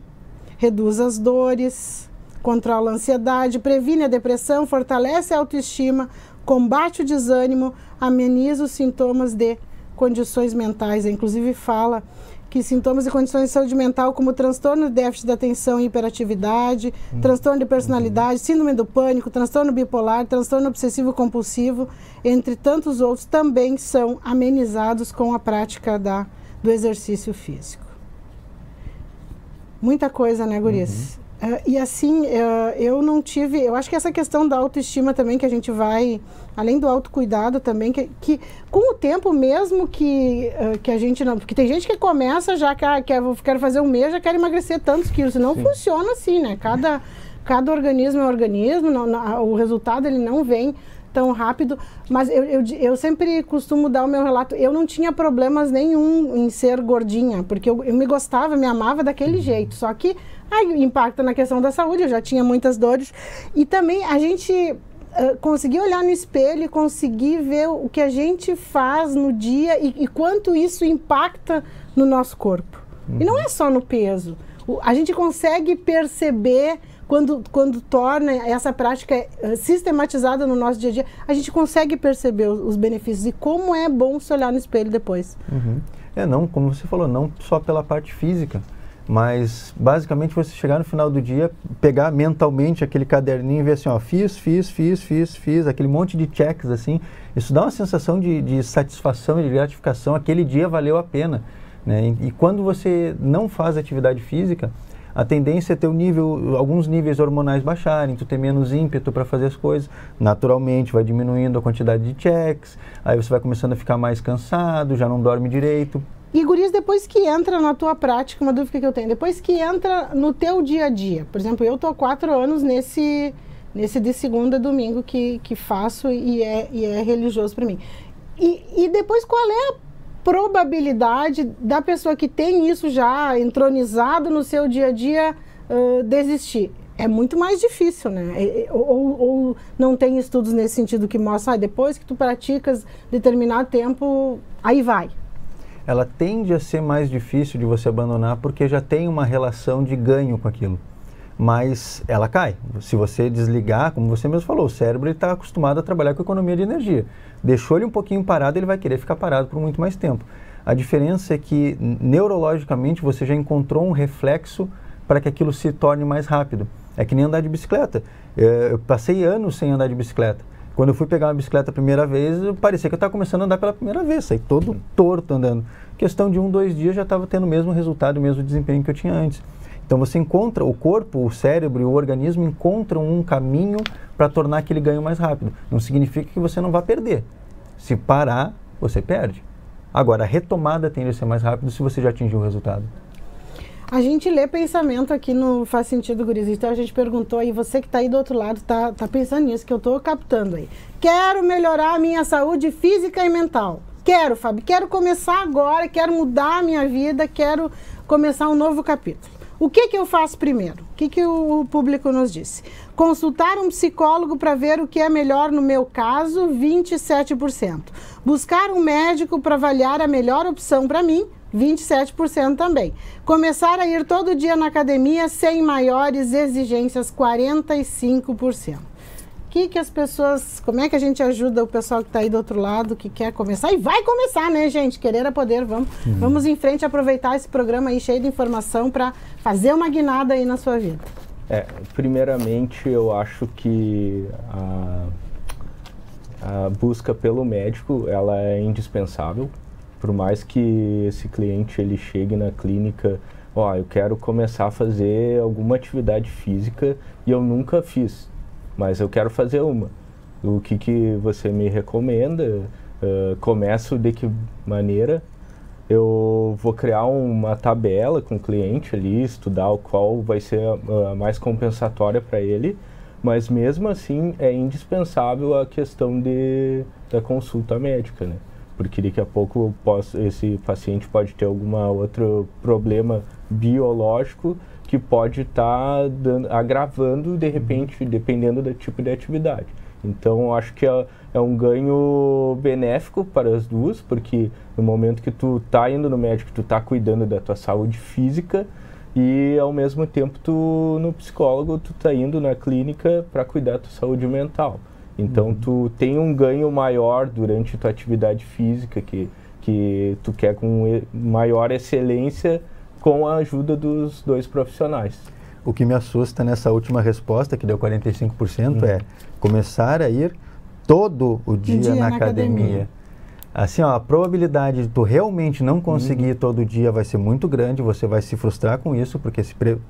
reduz as dores, controla a ansiedade, previne a depressão, fortalece a autoestima, combate o desânimo, ameniza os sintomas de condições mentais. Inclusive fala que sintomas e condições de saúde mental como transtorno de déficit de atenção e hiperatividade, transtorno de personalidade, síndrome do pânico, transtorno bipolar, transtorno obsessivo compulsivo, entre tantos outros, também são amenizados com a prática do exercício físico. Muita coisa, né, guris? E assim, eu acho que essa questão da autoestima também, que a gente vai, além do autocuidado também, que com o tempo mesmo que a gente não, porque tem gente que começa já, quero fazer um mês, já quer emagrecer tantos quilos, não funciona assim, né? Cada organismo é um organismo, o resultado ele não vem tão rápido, mas eu sempre costumo dar o meu relato. Eu não tinha problemas nenhum em ser gordinha, porque eu me gostava, me amava daquele jeito. Só que aí impacta na questão da saúde, eu já tinha muitas dores. E também a gente conseguir olhar no espelho e conseguir ver o que a gente faz no dia e quanto isso impacta no nosso corpo. E não é só no peso. A gente consegue perceber quando torna essa prática sistematizada no nosso dia a dia, a gente consegue perceber os benefícios e como é bom se olhar no espelho depois. Não, como você falou, não só pela parte física, mas basicamente você chegar no final do dia, pegar mentalmente aquele caderninho e ver assim, ó, fiz, aquele monte de checks assim, isso dá uma sensação de satisfação e de gratificação, aquele dia valeu a pena, né? E quando você não faz atividade física, a tendência é ter alguns níveis hormonais baixarem, tu ter menos ímpeto para fazer as coisas, naturalmente vai diminuindo a quantidade de checks, aí você vai começando a ficar mais cansado, já não dorme direito. E gurias, depois que entra na tua prática, uma dúvida que eu tenho, depois que entra no teu dia a dia, por exemplo, eu tô há 4 anos nesse de segunda a domingo que faço e é religioso para mim. E depois qual é a probabilidade da pessoa que tem isso já entronizado no seu dia a dia desistir? É muito mais difícil, né? Ou não tem estudos nesse sentido que mostram, depois que tu praticas determinado tempo, aí vai. Ela tende a ser mais difícil de você abandonar porque já tem uma relação de ganho com aquilo. Mas ela cai. Se você desligar, como você mesmo falou, o cérebro está acostumado a trabalhar com economia de energia. Deixou ele um pouquinho parado, ele vai querer ficar parado por muito mais tempo. A diferença é que, neurologicamente, você já encontrou um reflexo para que aquilo se torne mais rápido. É que nem andar de bicicleta. Eu passei anos sem andar de bicicleta. Quando eu fui pegar uma bicicleta a primeira vez, parecia que eu estava começando a andar pela primeira vez, saí todo torto andando. Questão de 1, 2 dias já estava tendo o mesmo resultado, o mesmo desempenho que eu tinha antes. Então você encontra, o corpo, o cérebro e o organismo encontram um caminho para tornar aquele ganho mais rápido. Não significa que você não vá perder. Se parar, você perde. Agora, a retomada tende a ser mais rápido se você já atingiu o resultado. A gente lê pensamento aqui no Faz Sentido, guris. Então a gente perguntou aí, você que está aí do outro lado, tá pensando nisso, que eu estou captando aí. Quero melhorar a minha saúde física e mental. Quero, Fábio, quero começar agora, quero mudar a minha vida, quero começar um novo capítulo. O que eu faço primeiro? O que o público nos disse? Consultar um psicólogo para ver o que é melhor no meu caso, 27%. Buscar um médico para avaliar a melhor opção para mim, 27% também. Começar a ir todo dia na academia sem maiores exigências, 45%. Que as pessoas, como é que a gente ajuda o pessoal que está aí do outro lado, que quer começar? E vai começar, né, gente? Querer é poder, vamos em frente, aproveitar esse programa aí cheio de informação para fazer uma guinada aí na sua vida. Primeiramente, eu acho que a busca pelo médico, ela é indispensável. Por mais que esse cliente ele chegue na clínica, eu quero começar a fazer alguma atividade física e eu nunca fiz, mas eu quero fazer uma. O que você me recomenda? Começo de que maneira? Eu vou criar uma tabela com o cliente ali, estudar qual vai ser a mais compensatória para ele, mas mesmo assim é indispensável a questão da consulta médica, né? Porque daqui a pouco esse paciente pode ter algum outro problema biológico que pode estar agravando, de repente, dependendo do tipo de atividade. Então, eu acho que é um ganho benéfico para as duas, porque no momento que tu tá indo no médico, tu tá cuidando da tua saúde física e, ao mesmo tempo, no psicólogo, tu tá indo na clínica para cuidar da tua saúde mental. Então, tu tem um ganho maior durante a tua atividade física, que tu quer com maior excelência com a ajuda dos dois profissionais. O que me assusta nessa última resposta, que deu 45%, é começar a ir todo o dia na academia. Assim, a probabilidade de tu realmente não conseguir ir todo dia vai ser muito grande, você vai se frustrar com isso, porque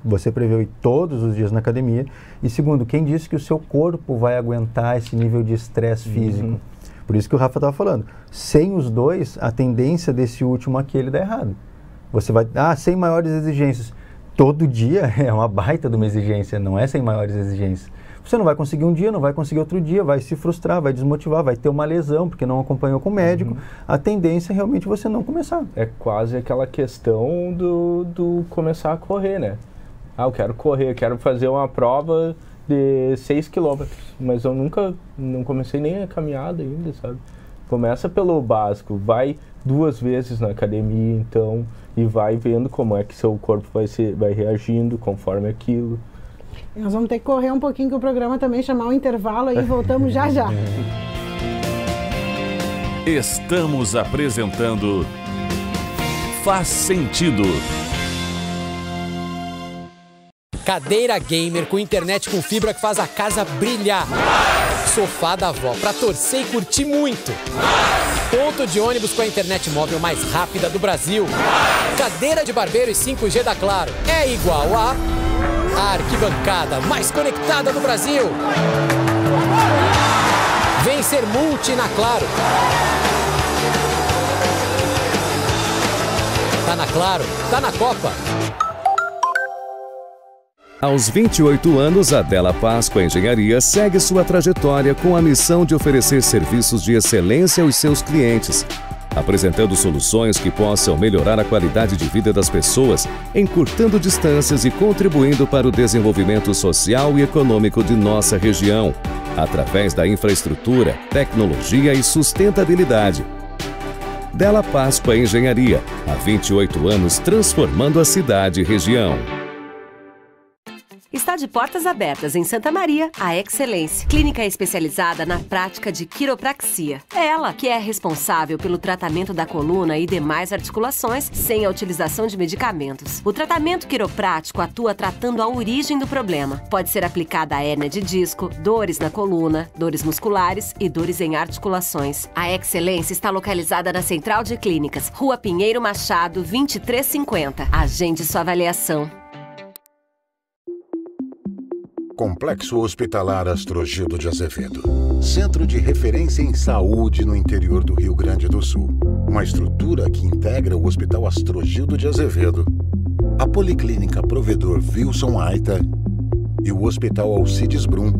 você preveu ir todos os dias na academia. E segundo, quem disse que o seu corpo vai aguentar esse nível de estresse físico? Por isso que o Rafa estava falando, sem os dois, a tendência desse último aqui, ele dá errado. Você vai, sem maiores exigências. Todo dia é uma baita de uma exigência, não é sem maiores exigências. Você não vai conseguir um dia, não vai conseguir outro dia, vai se frustrar, vai desmotivar, vai ter uma lesão porque não acompanhou com o médico. A tendência é realmente você não começar. É quase aquela questão do começar a correr, né? Ah, eu quero correr, eu quero fazer uma prova de 6 km, mas eu não comecei nem a caminhada ainda, sabe? Começa pelo básico, vai 2 vezes na academia, então, e vai vendo como é que seu corpo vai reagindo conforme aquilo. Nós vamos ter que correr um pouquinho, que o programa também chamar um intervalo aí, voltamos já já. Estamos apresentando Faz Sentido. Cadeira gamer com internet com fibra que faz a casa brilhar. Sofá da avó pra torcer e curtir muito. Ponto de ônibus com a internet móvel mais rápida do Brasil. Cadeira de barbeiro e 5G da Claro é igual a arquibancada mais conectada do Brasil. Vem ser multi na Claro. Tá na Claro, tá na Copa. Aos 28 anos, a Della Páscoa Engenharia segue sua trajetória com a missão de oferecer serviços de excelência aos seus clientes, apresentando soluções que possam melhorar a qualidade de vida das pessoas, encurtando distâncias e contribuindo para o desenvolvimento social e econômico de nossa região, através da infraestrutura, tecnologia e sustentabilidade. Della Páscoa Engenharia, há 28 anos transformando a cidade e região. Está de portas abertas em Santa Maria, a Excelência, clínica especializada na prática de quiropraxia. É ela que é responsável pelo tratamento da coluna e demais articulações sem a utilização de medicamentos. O tratamento quiroprático atua tratando a origem do problema. Pode ser aplicada a hérnia de disco, dores na coluna, dores musculares e dores em articulações. A Excelência está localizada na Central de Clínicas, Rua Pinheiro Machado, 2350. Agende sua avaliação. Complexo Hospitalar Astrogildo de Azevedo. Centro de referência em saúde no interior do Rio Grande do Sul. Uma estrutura que integra o Hospital Astrogildo de Azevedo, a Policlínica Provedor Wilson Aita e o Hospital Alcides Brum,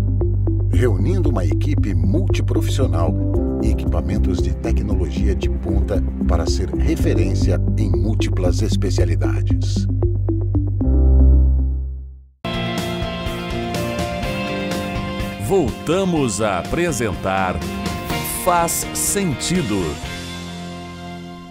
reunindo uma equipe multiprofissional e equipamentos de tecnologia de ponta para ser referência em múltiplas especialidades. Voltamos a apresentar Faz Sentido.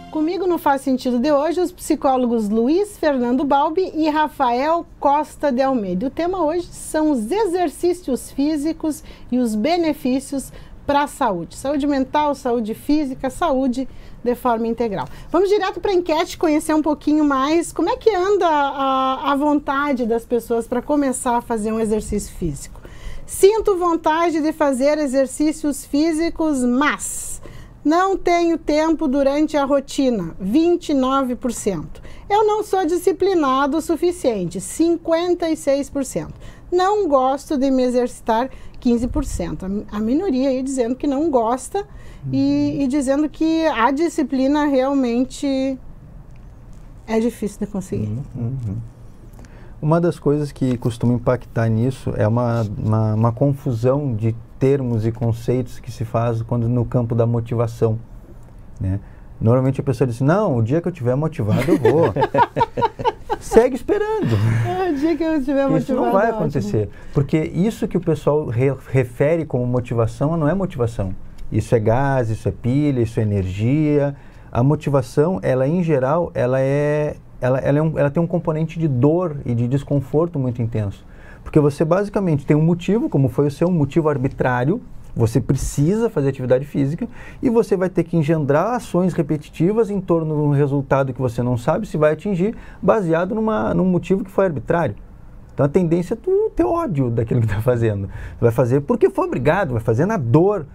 Comigo no Faz Sentido de hoje, os psicólogos Luiz Fernando Balbi e Rafael Costa de Almeida. O tema hoje são os exercícios físicos e os benefícios para a saúde. Saúde mental, saúde física, saúde de forma integral. Vamos direto para a enquete, conhecer um pouquinho mais como é que anda a vontade das pessoas para começar a fazer um exercício físico. Sinto vontade de fazer exercícios físicos, mas não tenho tempo durante a rotina, 29%. Eu não sou disciplinado o suficiente, 56%. Não gosto de me exercitar, 15%. A minoria aí dizendo que não gosta e dizendo que a disciplina realmente é difícil de conseguir. Uma das coisas que costuma impactar nisso é uma confusão de termos e conceitos que se faz quando no campo da motivação, né? Normalmente a pessoa diz, não, o dia que eu estiver motivado eu vou. Segue esperando. O dia que eu estiver motivado. Isso não vai acontecer, porque isso que o pessoal refere como motivação não é motivação. Isso é gás, isso é pilha, isso é energia. A motivação, ela em geral, ela tem um componente de dor e de desconforto muito intenso. Porque você basicamente tem um motivo, como foi o seu, um motivo arbitrário, você precisa fazer atividade física e você vai ter que engendrar ações repetitivas em torno de um resultado que você não sabe se vai atingir, baseado num motivo que foi arbitrário. Então a tendência é tu ter ódio daquilo que está fazendo. Tu vai fazer porque foi obrigado, vai fazer na dor.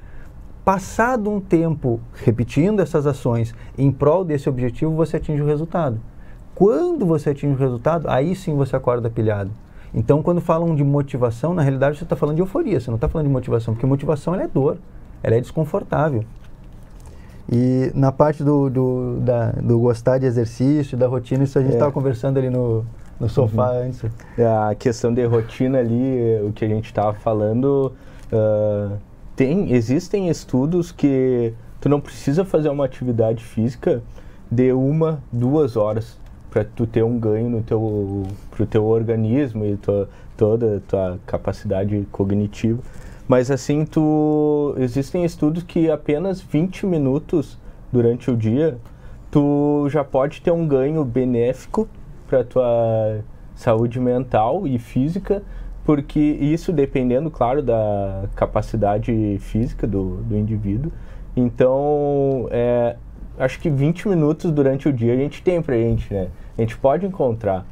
Passado um tempo repetindo essas ações em prol desse objetivo, você atinge o resultado. Quando você atinge o resultado, aí sim você acorda pilhado. Então, quando falam de motivação, na realidade você está falando de euforia, você não está falando de motivação, porque motivação ela é dor, ela é desconfortável. E na parte do gostar de exercício, da rotina, isso a gente estava conversando ali no sofá antes. A questão de rotina ali, o que a gente estava falando, existem estudos que tu não precisa fazer uma atividade física de 1, 2 horas para tu ter um ganho pro teu organismo e toda a tua capacidade cognitiva. Mas assim, existem estudos que apenas 20 minutos durante o dia tu já pode ter um ganho benéfico para tua saúde mental e física, porque isso dependendo, claro, da capacidade física do indivíduo. Então, acho que 20 minutos durante o dia a gente tem pra gente, né? A gente pode encontrar.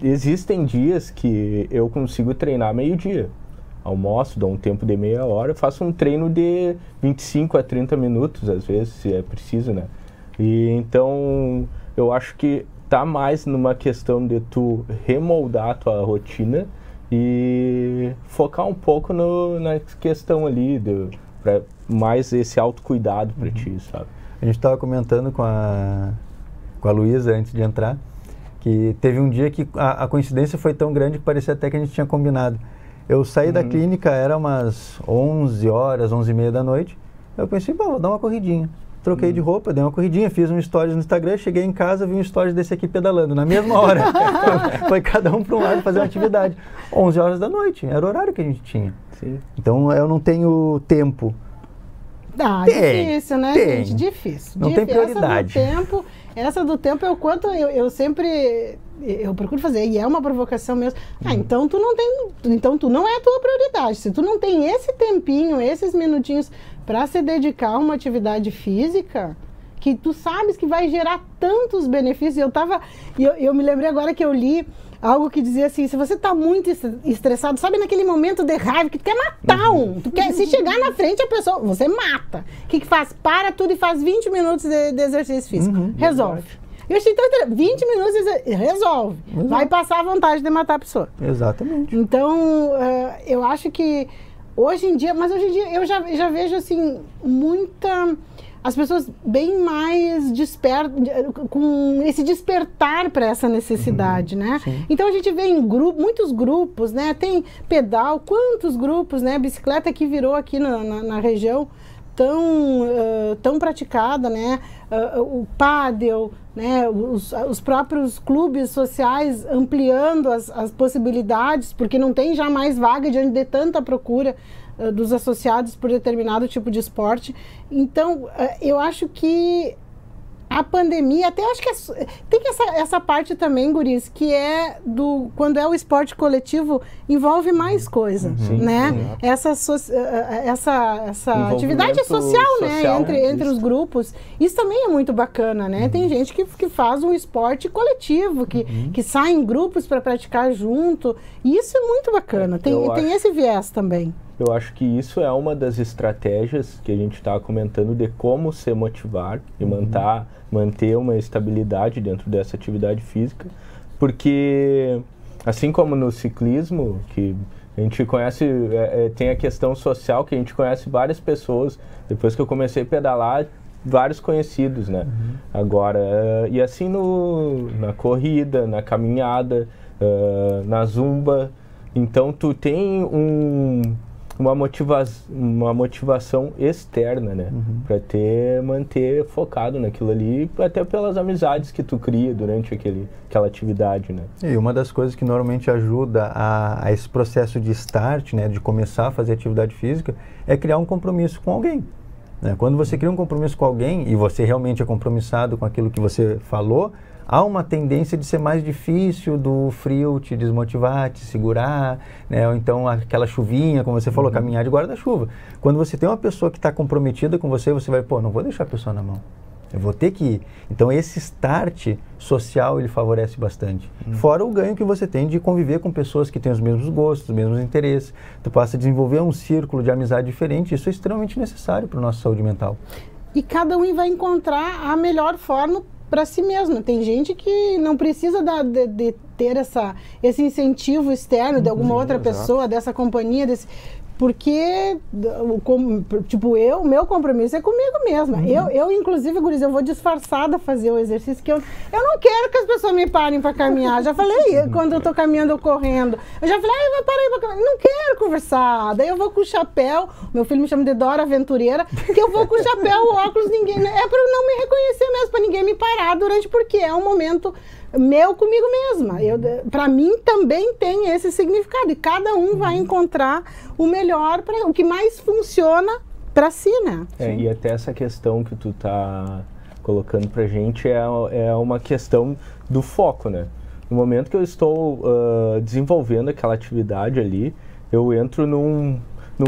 Existem dias que eu consigo treinar meio-dia. Almoço, dou um tempo de meia hora, faço um treino de 25 a 30 minutos, às vezes, se é preciso, né? E então, eu acho que tá mais numa questão de tu remoldar a tua rotina e focar um pouco na questão ali, pra mais esse autocuidado pra ti, sabe? A gente estava comentando com a Luísa antes de entrar, que teve um dia que a coincidência foi tão grande que parecia até que a gente tinha combinado. Eu saí da clínica, era umas 11 horas, 11h30 da noite, eu pensei, vou dar uma corridinha. Troquei de roupa, dei uma corridinha, fiz um stories no Instagram, cheguei em casa, vi um stories desse aqui pedalando, na mesma hora. Foi cada um para um lado fazer uma atividade. 11 horas da noite, era o horário que a gente tinha. Sim. Então eu não tenho tempo. Difícil, né, gente? Difícil. Não tem prioridade. Essa do tempo é o quanto eu sempre... Eu procuro fazer, e é uma provocação mesmo. Então tu não tem... Então tu não é a tua prioridade. Se tu não tem esse tempinho, esses minutinhos para se dedicar a uma atividade física, que tu sabes que vai gerar tantos benefícios. Eu me lembrei agora que eu li algo que dizia assim, se você tá muito estressado, sabe naquele momento de raiva que tu quer matar se chegar na frente a pessoa, você mata. O que faz? Para tudo e faz 20 minutos de exercício físico. Resolve. Eu achei tão interessante. 20 minutos resolve. Vai passar a vontade de matar a pessoa. Exatamente. Então, eu acho que hoje em dia eu já vejo assim, as pessoas bem mais com esse despertar para essa necessidade, né? Sim. Então a gente vê em muitos grupos, né? Tem pedal, quantos grupos, né? Bicicleta que virou aqui na região tão praticada, né? O pádel, né? Os próprios clubes sociais ampliando as possibilidades, porque não tem já mais vaga diante de tanta procura dos associados por determinado tipo de esporte. Então, eu acho que a pandemia, até acho que tem essa parte também, guris, que é quando é o esporte coletivo, envolve mais coisa, né? Essa atividade social, né? Entre os grupos. Isso também é muito bacana, né? Tem gente que faz um esporte coletivo, que sai em grupos para praticar junto. E isso é muito bacana. Tem esse viés também. Eu acho que isso é uma das estratégias que a gente está comentando de como se motivar e manter uma estabilidade dentro dessa atividade física, porque assim como no ciclismo, que a gente conhece, tem a questão social, que a gente conhece várias pessoas, depois que eu comecei a pedalar, vários conhecidos, né? Agora, e assim na corrida, na caminhada, na zumba, então tu tem uma motivação externa, né? Para manter focado naquilo ali, até pelas amizades que tu cria durante aquela atividade, né? E uma das coisas que normalmente ajuda a esse processo de start, né, de começar a fazer atividade física, é criar um compromisso com alguém. Né? Quando você cria um compromisso com alguém e você realmente é compromissado com aquilo que você falou, há uma tendência de ser mais difícil do frio te desmotivar, te segurar, né? Ou então aquela chuvinha, como você falou, caminhar de guarda-chuva. Quando você tem uma pessoa que está comprometida com você, você vai, não vou deixar a pessoa na mão. Eu vou ter que ir. Então esse start social, ele favorece bastante. Fora o ganho que você tem de conviver com pessoas que têm os mesmos gostos, os mesmos interesses. Tu passa a desenvolver um círculo de amizade diferente. Isso é extremamente necessário para a nossa saúde mental. E cada um vai encontrar a melhor forma para si mesmo. Tem gente que não precisa de ter esse incentivo externo de alguma outra pessoa, dessa companhia, Porque, tipo, meu compromisso é comigo mesma. Eu inclusive, guris, eu vou disfarçada fazer o exercício, que eu não quero que as pessoas me parem para caminhar. Já falei, quando eu tô caminhando ou correndo, eu já falei, eu vou parar aí pra caminhar. Não quero conversar. Daí eu vou com o chapéu, meu filho me chama de Dora Aventureira, que eu vou com o chapéu, o óculos, ninguém... É para não me reconhecer mesmo, para ninguém me parar porque é um momento meu comigo mesma. Para mim também tem esse significado e cada um vai encontrar o melhor, o que mais funciona para si, né? E até essa questão que tu tá colocando pra gente é uma questão do foco, né? No momento que eu estou desenvolvendo aquela atividade ali, eu entro num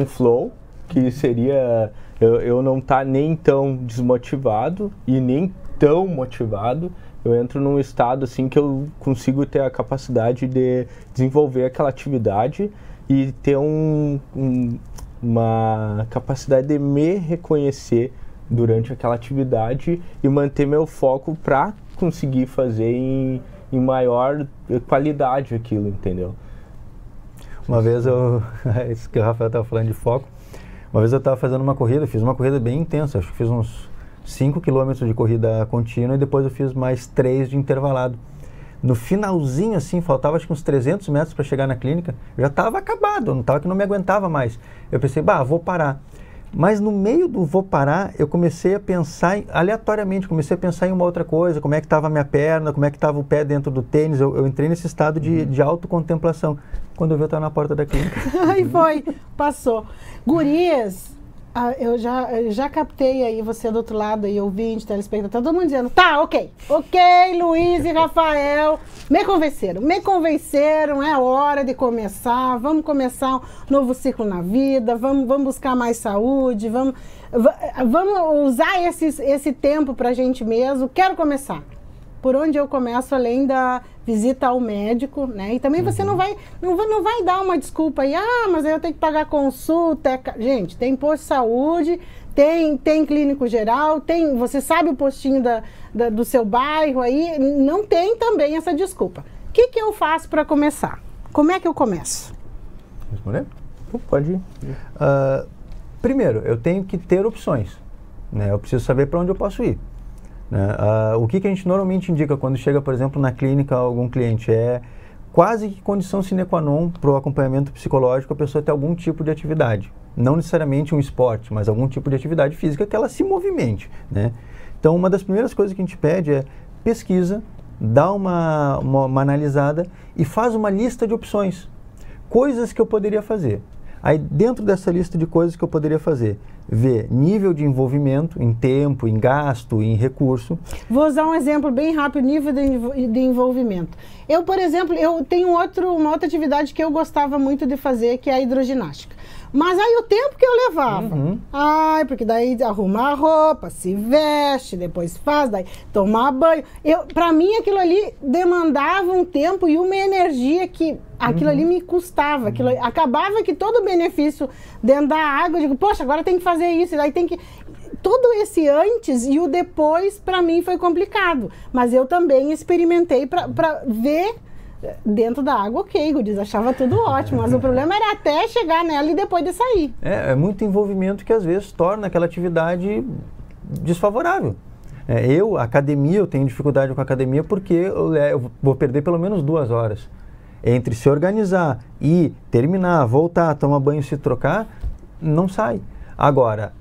flow, que seria eu não estar nem tão desmotivado e nem tão motivado. Eu entro num estado assim que eu consigo ter a capacidade de desenvolver aquela atividade e ter uma capacidade de me reconhecer durante aquela atividade e manter meu foco para conseguir fazer em maior qualidade aquilo, entendeu? Uma vez isso que o Rafael estava falando de foco, uma vez eu estava fazendo uma corrida, fiz uma corrida bem intensa, acho que fiz uns 5 quilômetros de corrida contínua e depois eu fiz mais 3 de intervalado. No finalzinho, assim, faltava acho que uns 300 metros para chegar na clínica, eu já estava acabado, não me aguentava mais. Eu pensei, vou parar. Mas no meio do vou parar, eu comecei a pensar, aleatoriamente, em uma outra coisa, como é que estava a minha perna, como é que estava o pé dentro do tênis, eu entrei nesse estado de autocontemplação. Quando eu vi, eu estava na porta da clínica. Aí passou. Gurias, eu já captei aí você do outro lado, aí, ouvinte, telespectador, todo mundo dizendo, tá, ok, Luiz e Rafael, me convenceram, é hora de começar, vamos começar um novo ciclo na vida, vamos buscar mais saúde, vamos usar esse tempo pra gente mesmo, quero começar. Por onde eu começo, além da visita ao médico, né? E também você não vai dar uma desculpa aí, mas aí eu tenho que pagar consulta. Gente, tem posto de saúde, tem clínico geral, você sabe o postinho do seu bairro aí, não tem também essa desculpa. O que eu faço para começar? Como é que eu começo? Responder? Pode ir. Primeiro, eu tenho que ter opções, né? Eu preciso saber para onde eu posso ir. O que a gente normalmente indica quando chega, por exemplo, na clínica algum cliente é quase que condição sine qua non para o acompanhamento psicológico a pessoa ter algum tipo de atividade. Não necessariamente um esporte, mas algum tipo de atividade física que ela se movimente, né? Então, uma das primeiras coisas que a gente pede é pesquisa, dá uma analisada e faz uma lista de opções. Coisas que eu poderia fazer. Aí, dentro dessa lista de coisas que eu poderia fazer, ver nível de envolvimento em tempo, em gasto, em recurso. Vou usar um exemplo bem rápido, nível de envolvimento. Eu, por exemplo, eu tenho uma outra atividade que eu gostava muito de fazer, que é a hidroginástica. Mas aí o tempo que eu levava, porque daí arruma a roupa, se veste, depois faz, daí tomar banho. Pra mim aquilo ali demandava um tempo e uma energia que aquilo ali me custava. Acabava que todo o benefício dentro da água, eu digo, poxa, agora tem que fazer isso, e daí tem que... Todo esse antes e o depois, pra mim, foi complicado. Mas eu também experimentei pra ver... Dentro da água, Gudes, achava tudo ótimo, mas o problema era até chegar nela e depois de sair. É muito envolvimento que às vezes torna aquela atividade desfavorável. Eu tenho dificuldade com a academia porque eu vou perder pelo menos 2 horas. Entre se organizar e terminar, voltar, tomar banho e se trocar, não sai. Agora,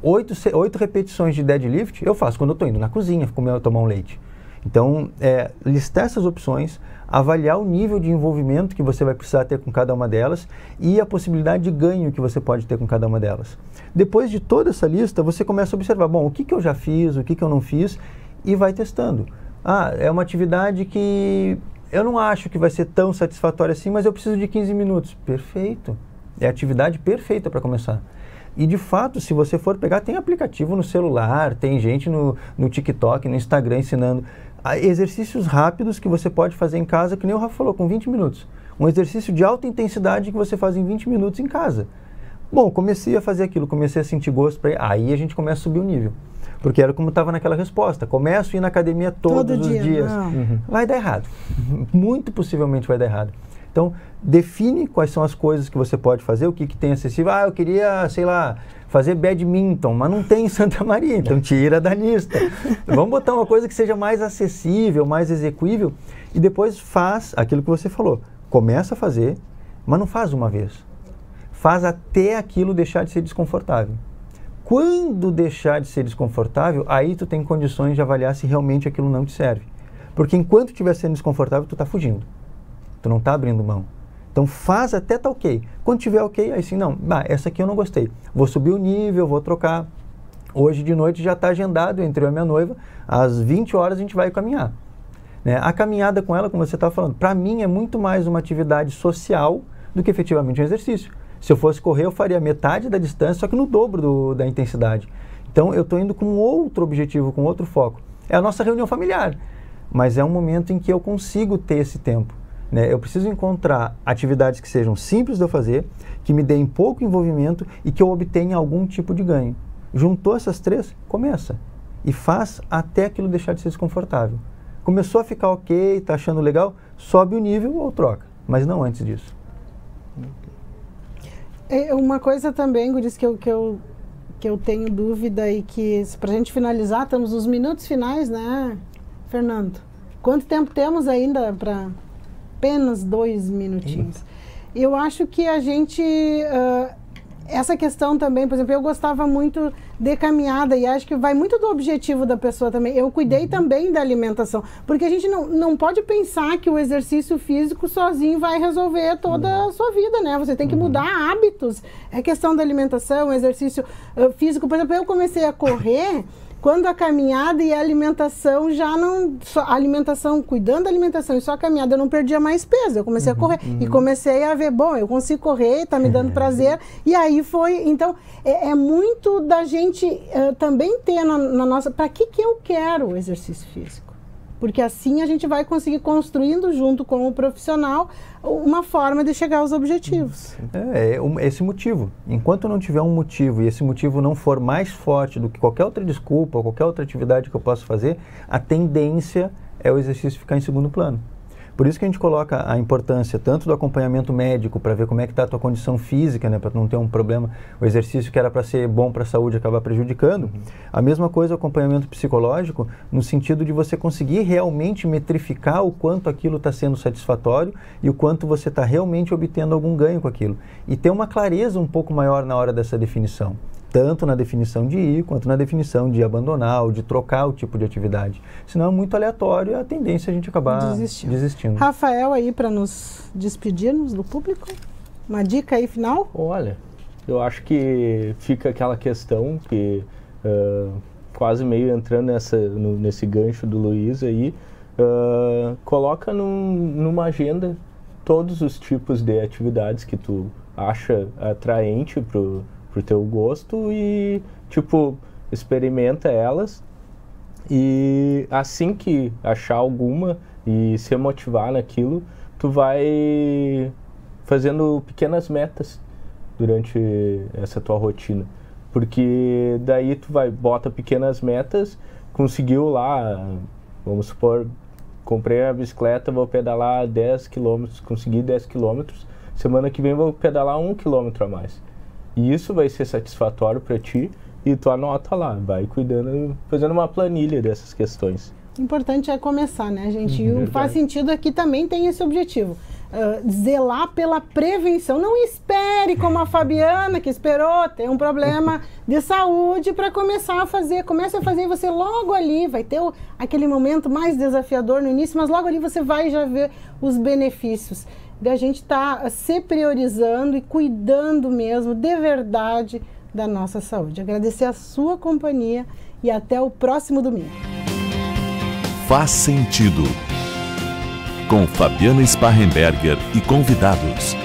8 repetições de deadlift eu faço quando eu estou indo na cozinha tomar um leite. Então, listar essas opções, avaliar o nível de envolvimento que você vai precisar ter com cada uma delas e a possibilidade de ganho que você pode ter com cada uma delas. Depois de toda essa lista, você começa a observar, o que eu já fiz, o que eu não fiz, e vai testando. É uma atividade que eu não acho que vai ser tão satisfatória assim, mas eu preciso de 15 minutos. Perfeito. É a atividade perfeita para começar. E, de fato, se você for pegar, tem aplicativo no celular, tem gente no TikTok, no Instagram ensinando exercícios rápidos que você pode fazer em casa, que nem o Rafa falou, com 20 minutos. Um exercício de alta intensidade que você faz em 20 minutos em casa. Bom, comecei a fazer aquilo, comecei a sentir gosto, aí a gente começa a subir o nível. Porque era como estava naquela resposta. Começo a ir na academia todos os dias. Vai dar errado. Muito possivelmente vai dar errado. Então, define quais são as coisas que você pode fazer, o que tem acessível. Eu queria, sei lá, fazer badminton, mas não tem em Santa Maria, então tira da lista. Vamos botar uma coisa que seja mais acessível, mais execuível, e depois faz aquilo que você falou. Começa a fazer, mas não faz uma vez. Faz até aquilo deixar de ser desconfortável. Quando deixar de ser desconfortável, aí tu tem condições de avaliar se realmente aquilo não te serve. Porque enquanto estiver sendo desconfortável, tu está fugindo. Tu não está abrindo mão. Então faz até tá ok. Quando tiver ok, aí sim, não, essa aqui eu não gostei. Vou subir o nível, vou trocar. Hoje de noite já está agendado entre eu e minha noiva, às 20 horas a gente vai caminhar. Né? A caminhada com ela, como você estava falando, para mim é muito mais uma atividade social do que efetivamente um exercício. Se eu fosse correr, eu faria metade da distância, só que no dobro da intensidade. Então eu estou indo com outro objetivo, com outro foco. É a nossa reunião familiar, mas é um momento em que eu consigo ter esse tempo. Né? Eu preciso encontrar atividades que sejam simples de eu fazer, que me deem pouco envolvimento e que eu obtenha algum tipo de ganho. Juntou essas três, começa. E faz até aquilo deixar de ser desconfortável. Começou a ficar ok, está achando legal, sobe o nível ou troca. Mas não antes disso. Uma coisa também, Guris, que eu tenho dúvida e que, para a gente finalizar, estamos nos minutos finais, né, Fernando? Quanto tempo temos ainda para... Apenas 2 minutinhos. Eu acho que a gente... essa questão também, por exemplo, eu gostava muito de caminhada e acho que vai muito do objetivo da pessoa também. Eu cuidei também da alimentação, porque a gente não pode pensar que o exercício físico sozinho vai resolver toda a sua vida, né? Você tem que mudar hábitos. É questão da alimentação, exercício físico. Por exemplo, eu comecei a correr... Quando a caminhada e a alimentação já não... a alimentação, cuidando da alimentação e só a caminhada, eu não perdia mais peso. Eu comecei a correr e comecei a ver, eu consigo correr, está me dando prazer. E aí foi... Então, é muito da gente também ter na nossa... Para que eu quero o exercício físico? Porque assim a gente vai conseguir construindo junto com o profissional uma forma de chegar aos objetivos. Esse motivo. Enquanto não tiver um motivo e esse motivo não for mais forte do que qualquer outra desculpa ou qualquer outra atividade que eu possa fazer, a tendência é o exercício ficar em segundo plano. Por isso que a gente coloca a importância tanto do acompanhamento médico para ver como é que está a tua condição física, né, para não ter um problema, o exercício que era para ser bom para a saúde acabar prejudicando. A mesma coisa o acompanhamento psicológico, no sentido de você conseguir realmente metrificar o quanto aquilo está sendo satisfatório e o quanto você está realmente obtendo algum ganho com aquilo. E ter uma clareza um pouco maior na hora dessa definição. Tanto na definição de ir, quanto na definição de abandonar ou de trocar o tipo de atividade. Senão é muito aleatório e a tendência é a gente acabar desistindo. Rafael, aí para nos despedirmos do público, uma dica aí final? Olha, eu acho que fica aquela questão que, quase meio entrando nesse gancho do Luiz aí, coloca numa agenda todos os tipos de atividades que tu acha atraente pro teu gosto e, experimenta elas e assim que achar alguma e se motivar naquilo, tu vai fazendo pequenas metas durante essa tua rotina. Porque daí tu bota pequenas metas, conseguiu lá, vamos supor, comprei a bicicleta, vou pedalar 10 km, consegui 10 km, semana que vem vou pedalar 1 km a mais. E isso vai ser satisfatório para ti e tu anota lá, vai cuidando, fazendo uma planilha dessas questões. O importante é começar, né, gente? E o Faz Sentido aqui também tem esse objetivo. Zelar pela prevenção. Não espere como a Fabiana, que esperou ter um problema de saúde para começar a fazer. Comece a fazer e você logo ali vai ter aquele momento mais desafiador no início, mas logo ali você vai já ver os benefícios. Da gente estar se priorizando e cuidando mesmo, de verdade, da nossa saúde. Agradecer a sua companhia e até o próximo domingo. Faz Sentido, com Fabiana Sparrenberger e convidados.